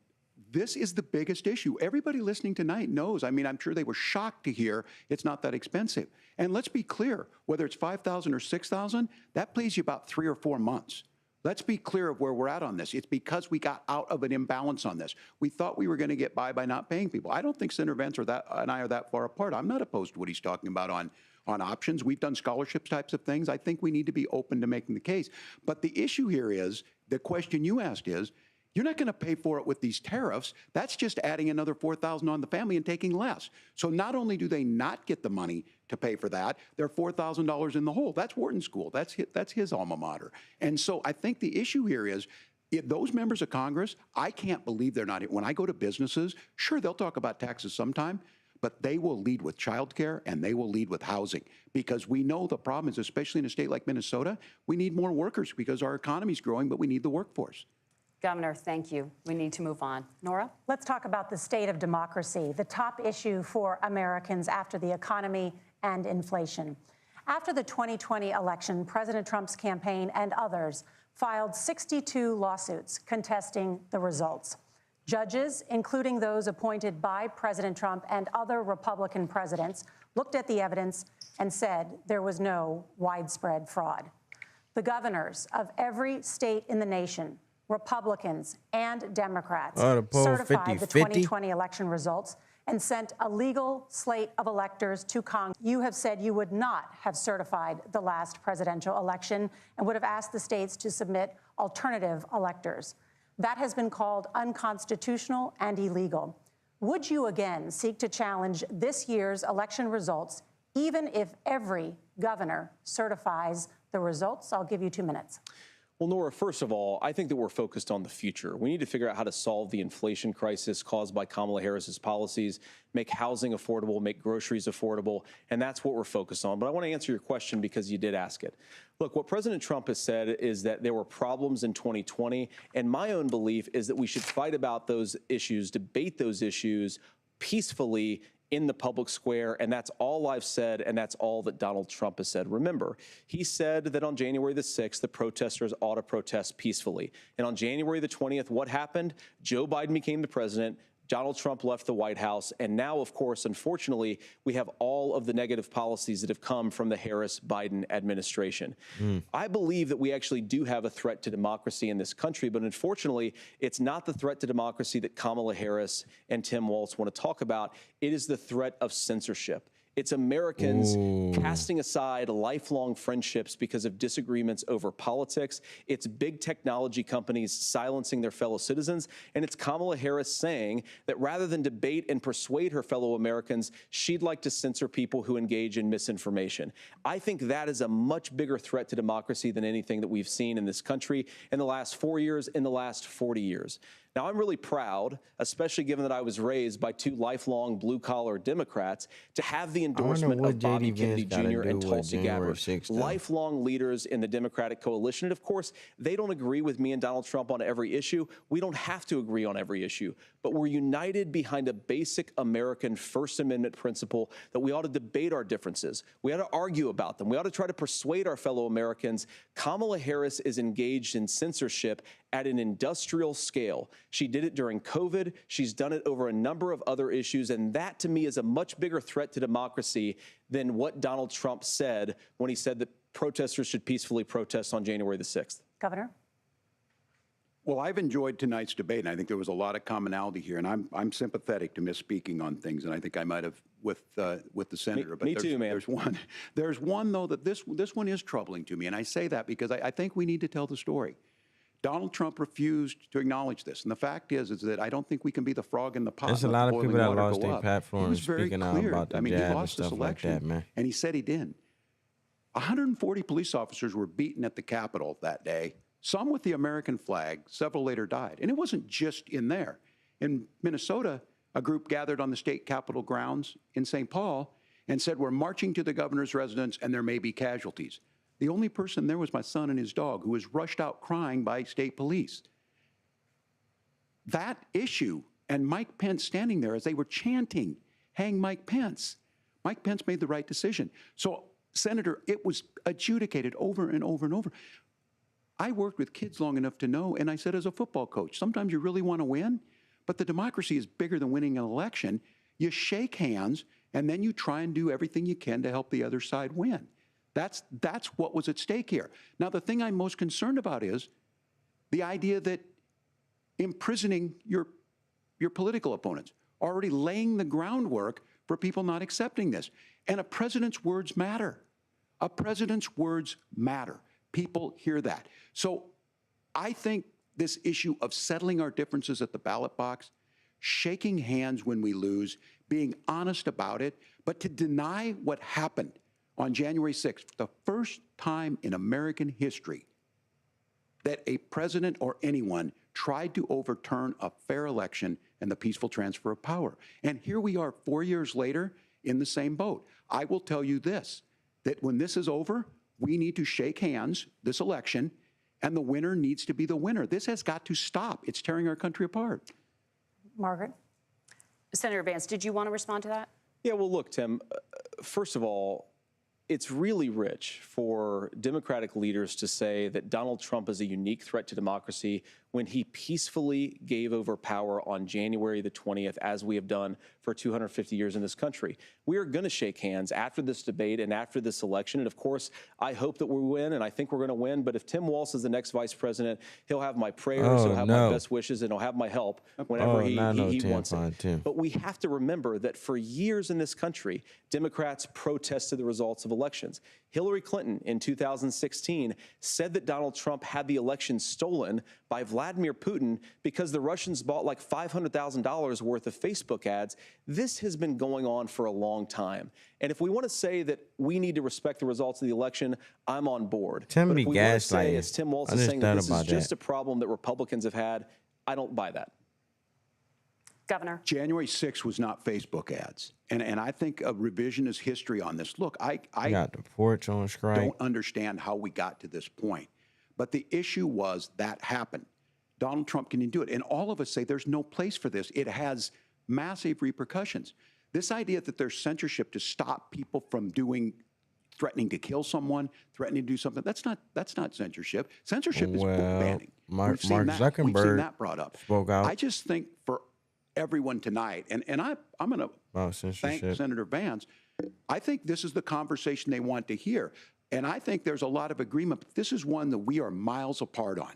this is the biggest issue. Everybody listening tonight knows. I mean, I'm sure they were shocked to hear it's not that expensive. And let's be clear, whether it's $5,000 or $6,000, that plays you about 3 or 4 months. Let's be clear of where we're at on this. It's because we got out of an imbalance on this. We thought we were going to get by not paying people. I don't think Senator Vance and I are that far apart. I'm not opposed to what he's talking about on options. We've done scholarships types of things. I think we need to be open to making the case. But the issue here is, the question you asked is, you're not going to pay for it with these tariffs. That's just adding another $4,000 on the family and taking less. So not only do they not get the money to pay for that, they're $4,000 in the hole. That's Wharton School. That's his alma mater. And so I think the issue here is Those members of Congress, I can't believe they're not. When I go to businesses, sure, they'll talk about taxes sometime, but they will lead with childcare and they will lead with housing, because we know the problem is, especially in a state like Minnesota, we need more workers because our economy's growing, but we need the workforce. Governor, thank you. We need to move on. Nora? Let's talk about the state of democracy, the top issue for Americans after the economy and inflation. After the 2020 election, President Trump's campaign and others filed 62 lawsuits contesting the results. Judges, including those appointed by President Trump and other Republican presidents, looked at the evidence and said there was no widespread fraud. The governors of every state in the nation, Republicans and Democrats, certified the 2020 election results and sent a legal slate of electors to Congress. You have said you would not have certified the last presidential election and would have asked the states to submit alternative electors. That has been called unconstitutional and illegal. Would you again seek to challenge this year's election results, even if every governor certifies the results? I'll give you 2 minutes. Well, Nora, first of all, I think that we're focused on the future. We need to figure out how to solve the inflation crisis caused by Kamala Harris's policies, make housing affordable, make groceries affordable, and that's what we're focused on. But I want to answer your question because you did ask it. Look, what President Trump has said is that there were problems in 2020, and my own belief is that we should fight about those issues, debate those issues peacefully in the public square, and that's all I've said, and that's all that Donald Trump has said. Remember, he said that on January the 6th, the protesters ought to protest peacefully. And on January the 20th, what happened? Joe Biden became the president. Donald Trump left the White House. And now, of course, unfortunately, we have all of the negative policies that have come from the Harris-Biden administration. I believe that we actually do have a threat to democracy in this country, but unfortunately, it's not the threat to democracy that Kamala Harris and Tim Walz want to talk about. It is the threat of censorship. It's Americans casting aside lifelong friendships because of disagreements over politics. It's big technology companies silencing their fellow citizens. And it's Kamala Harris saying that rather than debate and persuade her fellow Americans, she'd like to censor people who engage in misinformation. I think that is a much bigger threat to democracy than anything that we've seen in this country in the last 4 years, in the last 40 years. Now, I'm really proud, especially given that I was raised by two lifelong blue-collar Democrats, to have the endorsement of Bobby Kennedy Jr. and Tulsi Gabbard, lifelong leaders in the Democratic coalition. And of course, they don't agree with me and Donald Trump on every issue. We don't have to agree on every issue, but we're united behind a basic American First Amendment principle that we ought to debate our differences. We ought to argue about them. We ought to try to persuade our fellow Americans. Kamala Harris is engaged in censorship at an industrial scale. She did it during COVID. She's done it over a number of other issues. And that, to me, is a much bigger threat to democracy than what Donald Trump said when he said that protesters should peacefully protest on January the 6th. Governor? Well, I've enjoyed tonight's debate, and I think there was a lot of commonality here. And I'm sympathetic to misspeaking on things, and I think I might have with the senator. Me too, man. There's one though that this one is troubling to me, and I say that because I think we need to tell the story. Donald Trump refused to acknowledge this. And the fact is that I don't think we can be the frog in the pot. There's a lot of people that lost their platforms speaking out about the he jab and lost this stuff like election, that, man. and he said he didn't. 140 police officers were beaten at the Capitol that day, some with the American flag, several later died. And it wasn't just in there. In Minnesota, a group gathered on the state capitol grounds in St. Paul and said, we're marching to the governor's residence and there may be casualties. The only person there was my son and his dog, who was rushed out crying by state police. That issue, and Mike Pence standing there as they were chanting, hang Mike Pence. Mike Pence made the right decision. So, Senator, it was adjudicated over and over and over. I worked with kids long enough to know, and I said as a football coach, sometimes you really want to win, but the democracy is bigger than winning an election. You shake hands, and then you try and do everything you can to help the other side win. That's what was at stake here. Now, the thing I'm most concerned about is the idea that imprisoning your political opponents, already laying the groundwork for people not accepting this. And a president's words matter. A president's words matter. People hear that. So I think this issue of settling our differences at the ballot box, shaking hands when we lose, being honest about it, but to deny what happened on January 6th, the first time in American history, that a president or anyone tried to overturn a fair election and the peaceful transfer of power. And here we are 4 years later in the same boat. I will tell you this, that when this is over, we need to shake hands, this election, and the winner needs to be the winner. This has got to stop. It's tearing our country apart. Margaret? Senator Vance, did you want to respond to that? Yeah, well, look, Tim, first of all, it's really rich for Democratic leaders to say that Donald Trump is a unique threat to democracy when he peacefully gave over power on January the 20th, as we have done for 250 years in this country. We are going to shake hands after this debate and after this election. And of course, I hope that we win, and I think we're going to win. But if Tim Walz is the next vice president, he'll have my prayers, he'll have my best wishes, and he'll have my help whenever he wants it. But we have to remember that for years in this country, Democrats protested the results of elections. Hillary Clinton in 2016 said that Donald Trump had the election stolen by Vladimir Putin because the Russians bought like $500,000 worth of Facebook ads. This has been going on for a long time. And if we want to say that we need to respect the results of the election, I'm on board. But if we want to say, as Tim Walz is saying, that this is just a problem that Republicans have had, I don't buy that. Governor. January 6th was not Facebook ads. And I think a revisionist history on this. Look, I got the porch on strike. Don't understand how we got to this point. But the issue was that happened. Donald Trump can do it. And all of us say there's no place for this. It has massive repercussions. This idea that there's censorship to stop people from threatening to kill someone, threatening to do something, that's not censorship. Censorship is book banning. Mark Zuckerberg We've seen that brought up. Spoke out. I just think for everyone tonight, and I'm going to thank Senator Vance. I think this is the conversation they want to hear. And I think there's a lot of agreement. But this is one that we are miles apart on.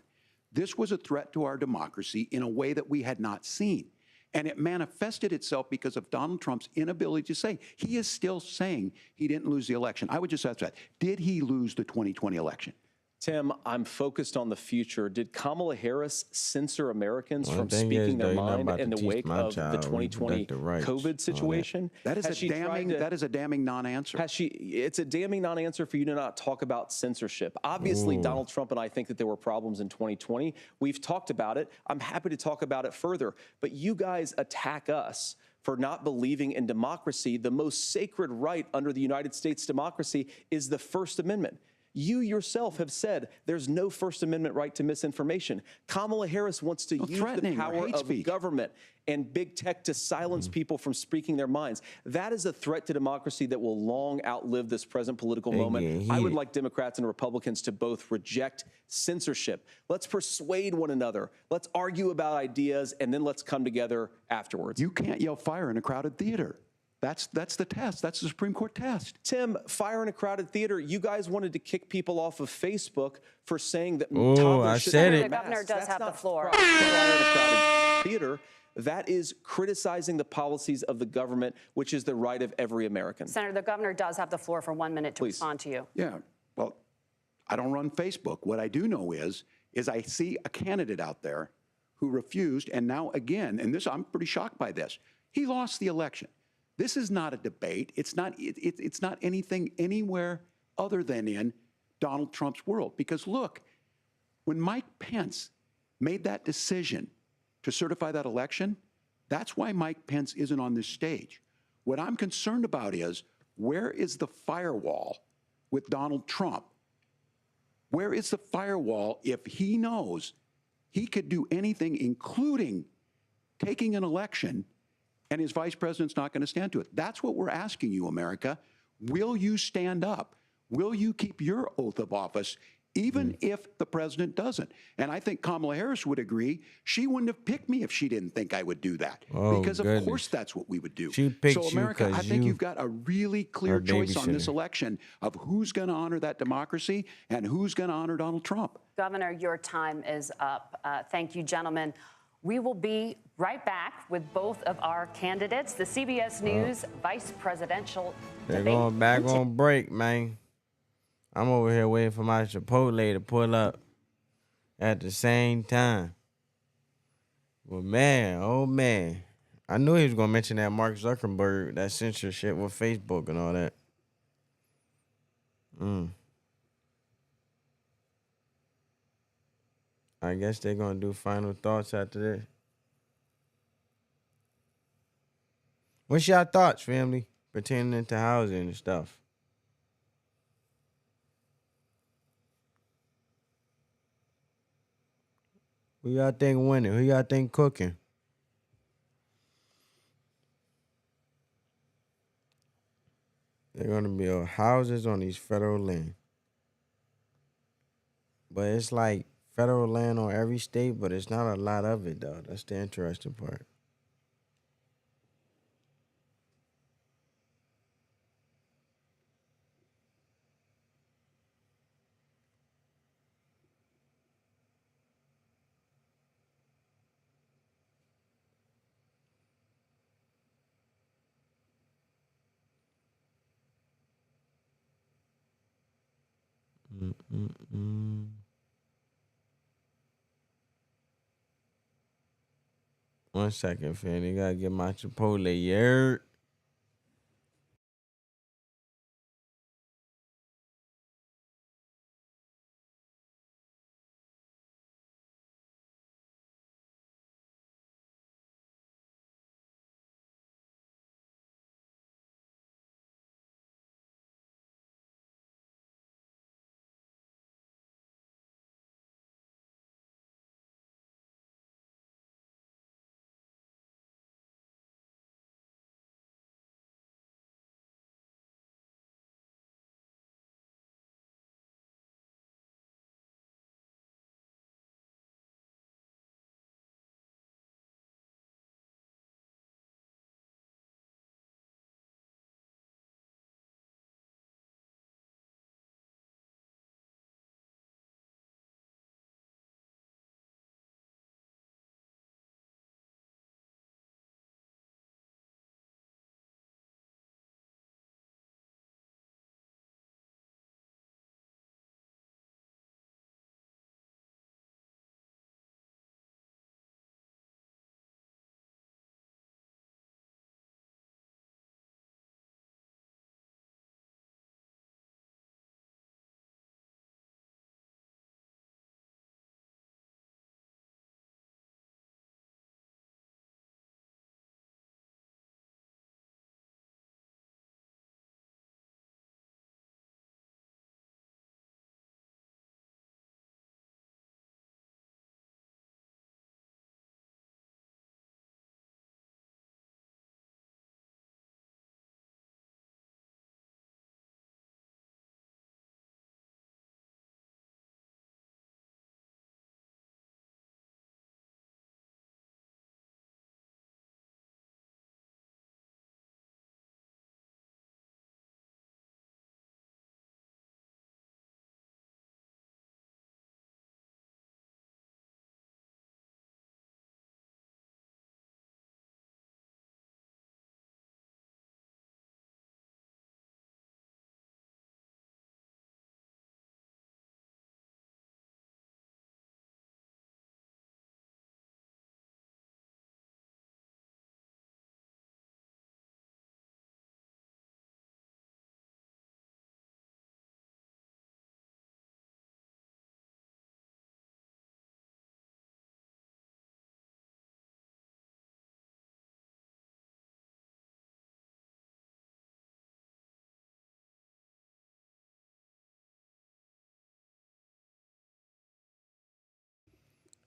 This was a threat to our democracy in a way that we had not seen. And it manifested itself because of Donald Trump's inability to say. He is still saying he didn't lose the election. I would just ask that. Did he lose the 2020 election? Tim, I'm focused on the future. Did Kamala Harris censor Americans from speaking their mind in the wake of the 2020 COVID situation? That is a damning non-answer. It's a damning non-answer for you to not talk about censorship. Obviously, Donald Trump and I think that there were problems in 2020. We've talked about it. I'm happy to talk about it further. But you guys attack us for not believing in democracy. The most sacred right under the United States democracy is the First Amendment. You yourself have said there's no First Amendment right to misinformation. Kamala Harris wants to use the power of government and big tech to silence people from speaking their minds. That is a threat to democracy that will long outlive this present political moment. I would like Democrats and Republicans to both reject censorship. Let's persuade one another. Let's argue about ideas, and then let's come together afterwards. You can't yell fire in a crowded theater. That's the test. That's the Supreme Court test. Tim, fire in a crowded theater. You guys wanted to kick people off of Facebook for saying that I said it. The governor does have the floor. Fire in a crowded theater. That is criticizing the policies of the government, which is the right of every American. Senator, the governor does have the floor for 1 minute to respond to you. Yeah. Well, I don't run Facebook. What I do know is I see a candidate out there who refused, and now again, and this I'm pretty shocked by this. He lost the election. This is not a debate. It's not anything anywhere other than in Donald Trump's world. Because look, when Mike Pence made that decision to certify that election, that's why Mike Pence isn't on this stage. What I'm concerned about is, where is the firewall with Donald Trump? Where is the firewall if he knows he could do anything, including taking an election, and his vice president's not going to stand to it? That's what we're asking you, America. Will you stand up? Will you keep your oath of office, even if the president doesn't? And I think Kamala Harris would agree. She wouldn't have picked me if she didn't think I would do that. Because of course that's what we would do. She picked so America, I think you've got a really clear choice on this election of who's going to honor that democracy and who's going to honor Donald Trump. Governor, your time is up. Thank you, gentlemen. We will be right back with both of our candidates, the CBS News Vice Presidential Debate. They're going back on break, man. I'm over here waiting for my Chipotle to pull up at the same time. Well, man, oh, man. I knew he was going to mention that Mark Zuckerberg, that censorship with Facebook and all that. I guess they're going to do final thoughts after this. What's your thoughts, family, pertaining to housing and stuff? Who y'all think winning? Who y'all think cooking? They're going to build houses on these federal land. But it's like federal land on every state, but it's not a lot of it, though. That's the interesting part. Mm-mm-mm. One second, fam. You gotta get my Chipotle, yeah.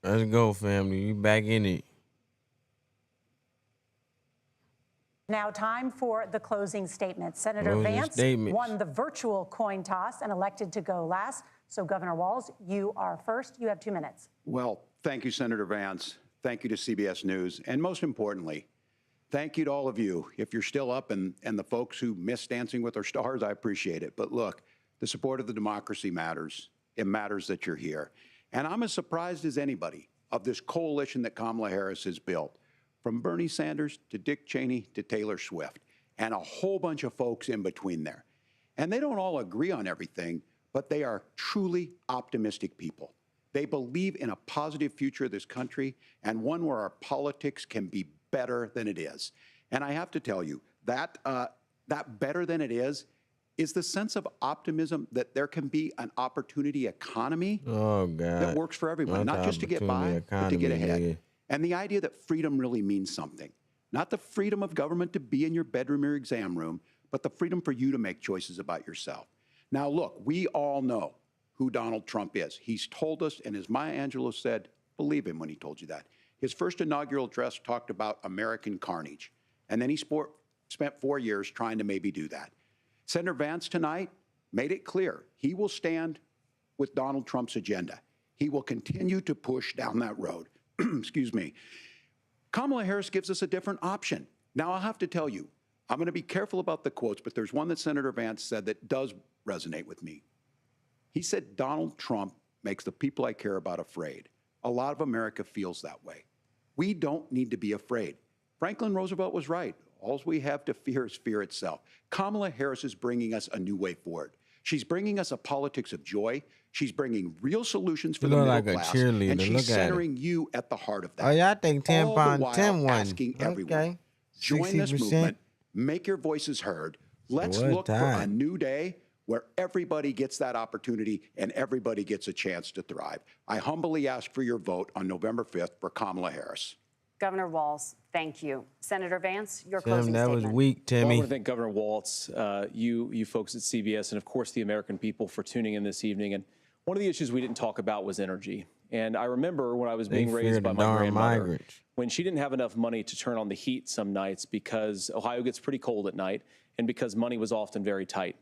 Let's go, family. You back in it. Now, time for the closing statements. Senator Vance won the virtual coin toss and elected to go last. So, Governor Walz, you are first. You have 2 minutes. Well, thank you, Senator Vance. Thank you to CBS News. And most importantly, thank you to all of you. If you're still up and the folks who miss Dancing with Our Stars, I appreciate it. But look, the support of the democracy matters. It matters that you're here. And I'm as surprised as anybody of this coalition that Kamala Harris has built, from Bernie Sanders to Dick Cheney to Taylor Swift, and a whole bunch of folks in between there. And they don't all agree on everything, but they are truly optimistic people. They believe in a positive future of this country and one where our politics can be better than it is. And I have to tell you, that better than it is is the sense of optimism that there can be an opportunity economy that works for everyone, not just to get by, but to get ahead. Nigga. And the idea that freedom really means something. Not the freedom of government to be in your bedroom or exam room, but the freedom for you to make choices about yourself. Now, look, we all know who Donald Trump is. He's told us, and as Maya Angelou said, believe him when he told you that. His first inaugural address talked about American carnage. And then he spent 4 years trying to maybe do that. Senator Vance tonight made it clear he will stand with Donald Trump's agenda. He will continue to push down that road. Excuse me. Kamala Harris gives us a different option. Now, I'll have to tell you, I'm going to be careful about the quotes, but there's one that Senator Vance said that does resonate with me. He said, Donald Trump makes the people I care about afraid. A lot of America feels that way. We don't need to be afraid. Franklin Roosevelt was right. All we have to fear is fear itself. Kamala Harris is bringing us a new way forward. She's bringing us a politics of joy. She's bringing real solutions for the middle class. And she's centering you at the heart of that. Oh, yeah, I think 10 All the while 10 won. asking everyone, join this 60%. movement, make your voices heard. Let's look for a new day where everybody gets that opportunity and everybody gets a chance to thrive. I humbly ask for your vote on November 5th for Kamala Harris. Governor Walz, thank you. Senator Vance, your closing that statement. was weak, Timmy. Well, I want to thank Governor Walz, you folks at CBS, and of course the American people for tuning in this evening. And one of the issues we didn't talk about was energy. And I remember when I was being raised by my grandmother, when she didn't have enough money to turn on the heat some nights because Ohio gets pretty cold at night and because money was often very tight.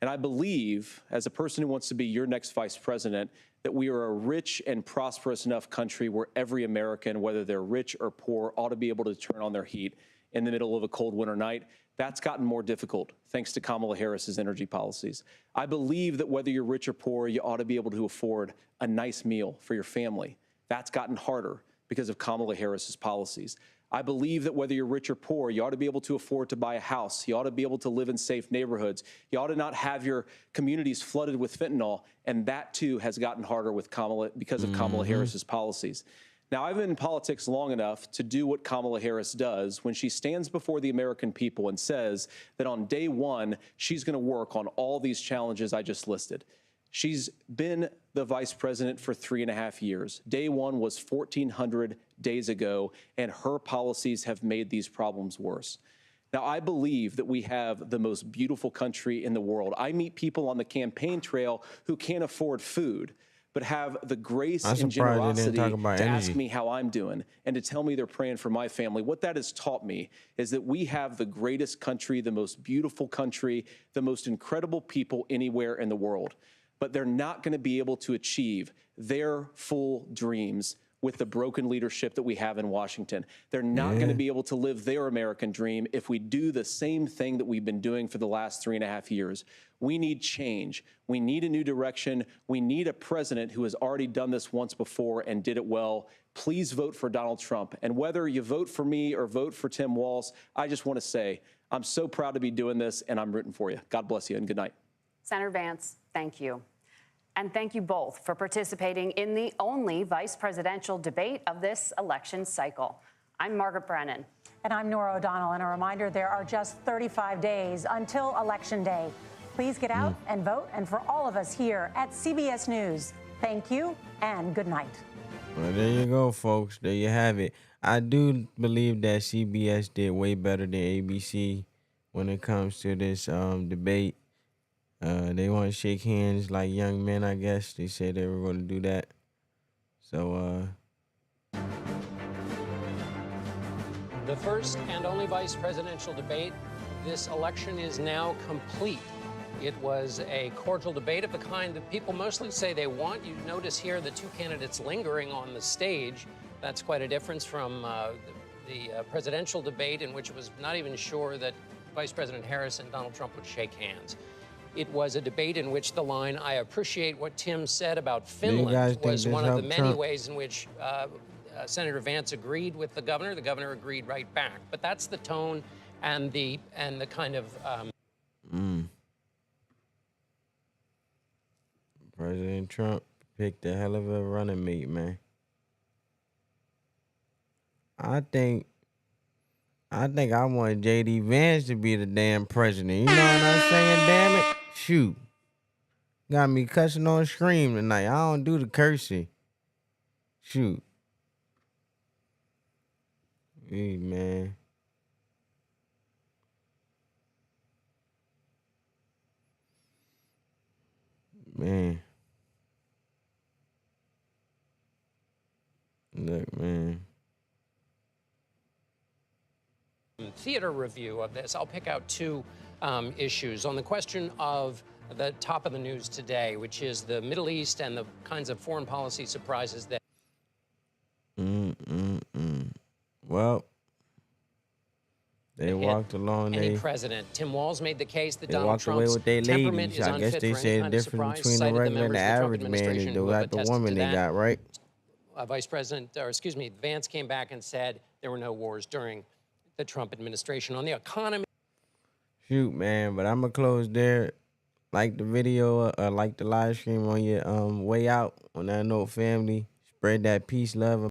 And I believe, as a person who wants to be your next vice president, that we are a rich and prosperous enough country where every American, whether they're rich or poor, ought to be able to turn on their heat in the middle of a cold winter night. That's gotten more difficult thanks to Kamala Harris's energy policies. I believe that whether you're rich or poor, you ought to be able to afford a nice meal for your family. That's gotten harder because of Kamala Harris's policies. I believe that whether you're rich or poor, you ought to be able to afford to buy a house. You ought to be able to live in safe neighborhoods. You ought to not have your communities flooded with fentanyl. And that, too, has gotten harder with because of Kamala Harris's policies. Now, I've been in politics long enough to do what Kamala Harris does when she stands before the American people and says that on day one, she's going to work on all these challenges I just listed. She's been the vice president for 3.5 years. Day one was 1,400 days ago, and her policies have made these problems worse. Now, I believe that we have the most beautiful country in the world. I meet people on the campaign trail who can't afford food, but have the grace and generosity to ask me how I'm doing and to tell me they're praying for my family. What that has taught me is that we have the greatest country, the most beautiful country, the most incredible people anywhere in the world. But they're not going to be able to achieve their full dreams with the broken leadership that we have in Washington. They're not going to be able to live their American dream if we do the same thing that we've been doing for the last 3.5 years. We need change. We need a new direction. We need a president who has already done this once before and did it well. Please vote for Donald Trump. And whether you vote for me or vote for Tim Walz, I just want to say I'm so proud to be doing this, and I'm rooting for you. God bless you, and good night. Senator Vance, thank you. And thank you both for participating in the only vice presidential debate of this election cycle. I'm Margaret Brennan. And I'm Nora O'Donnell. And a reminder, there are just 35 days until Election Day. Please get out and vote. And for all of us here at CBS News, thank you and good night. Well, there you go, folks. There you have it. I do believe that CBS did way better than ABC when it comes to this debate. They want to shake hands like young men, I guess. They said they were going to do that. So, The first and only vice presidential debate. This election is now complete. It was a cordial debate of the kind that people mostly say they want. You notice here the two candidates lingering on the stage. That's quite a difference from the presidential debate, in which it was not even sure that Vice President Harris and Donald Trump would shake hands. It was a debate in which the line, "I appreciate what Tim said about Finland," was one of the many ways in which Senator Vance agreed with the governor. The governor agreed right back. But that's the tone and the kind of President Trump picked a hell of a running mate, man. I think I think I want J.D. Vance to be the damn president. You know what I'm saying? Damn it. Shoot. Got me cussing on scream tonight. I don't do the cursing. Shoot. Hey, man. Man. Look, man. Theater review of this. I'll pick out two issues. On the question of the top of the news today, which is the Middle East and the kinds of foreign policy surprises that. Well, they walked along. Any president. Tim Walz made the case that They Donald walked away Trump's with their temperament ladies. is I guess unfit they for any say the kind of difference surprise, between the cited regular and the members of the Trump average man is administration they who have got the attested woman to they that. got, right? Vance came back and said there were no wars during the Trump administration. On the economy. Shoot, man, but I'm going to close there. Like the video, like the live stream on your way out on that note, family. Spread that peace, love,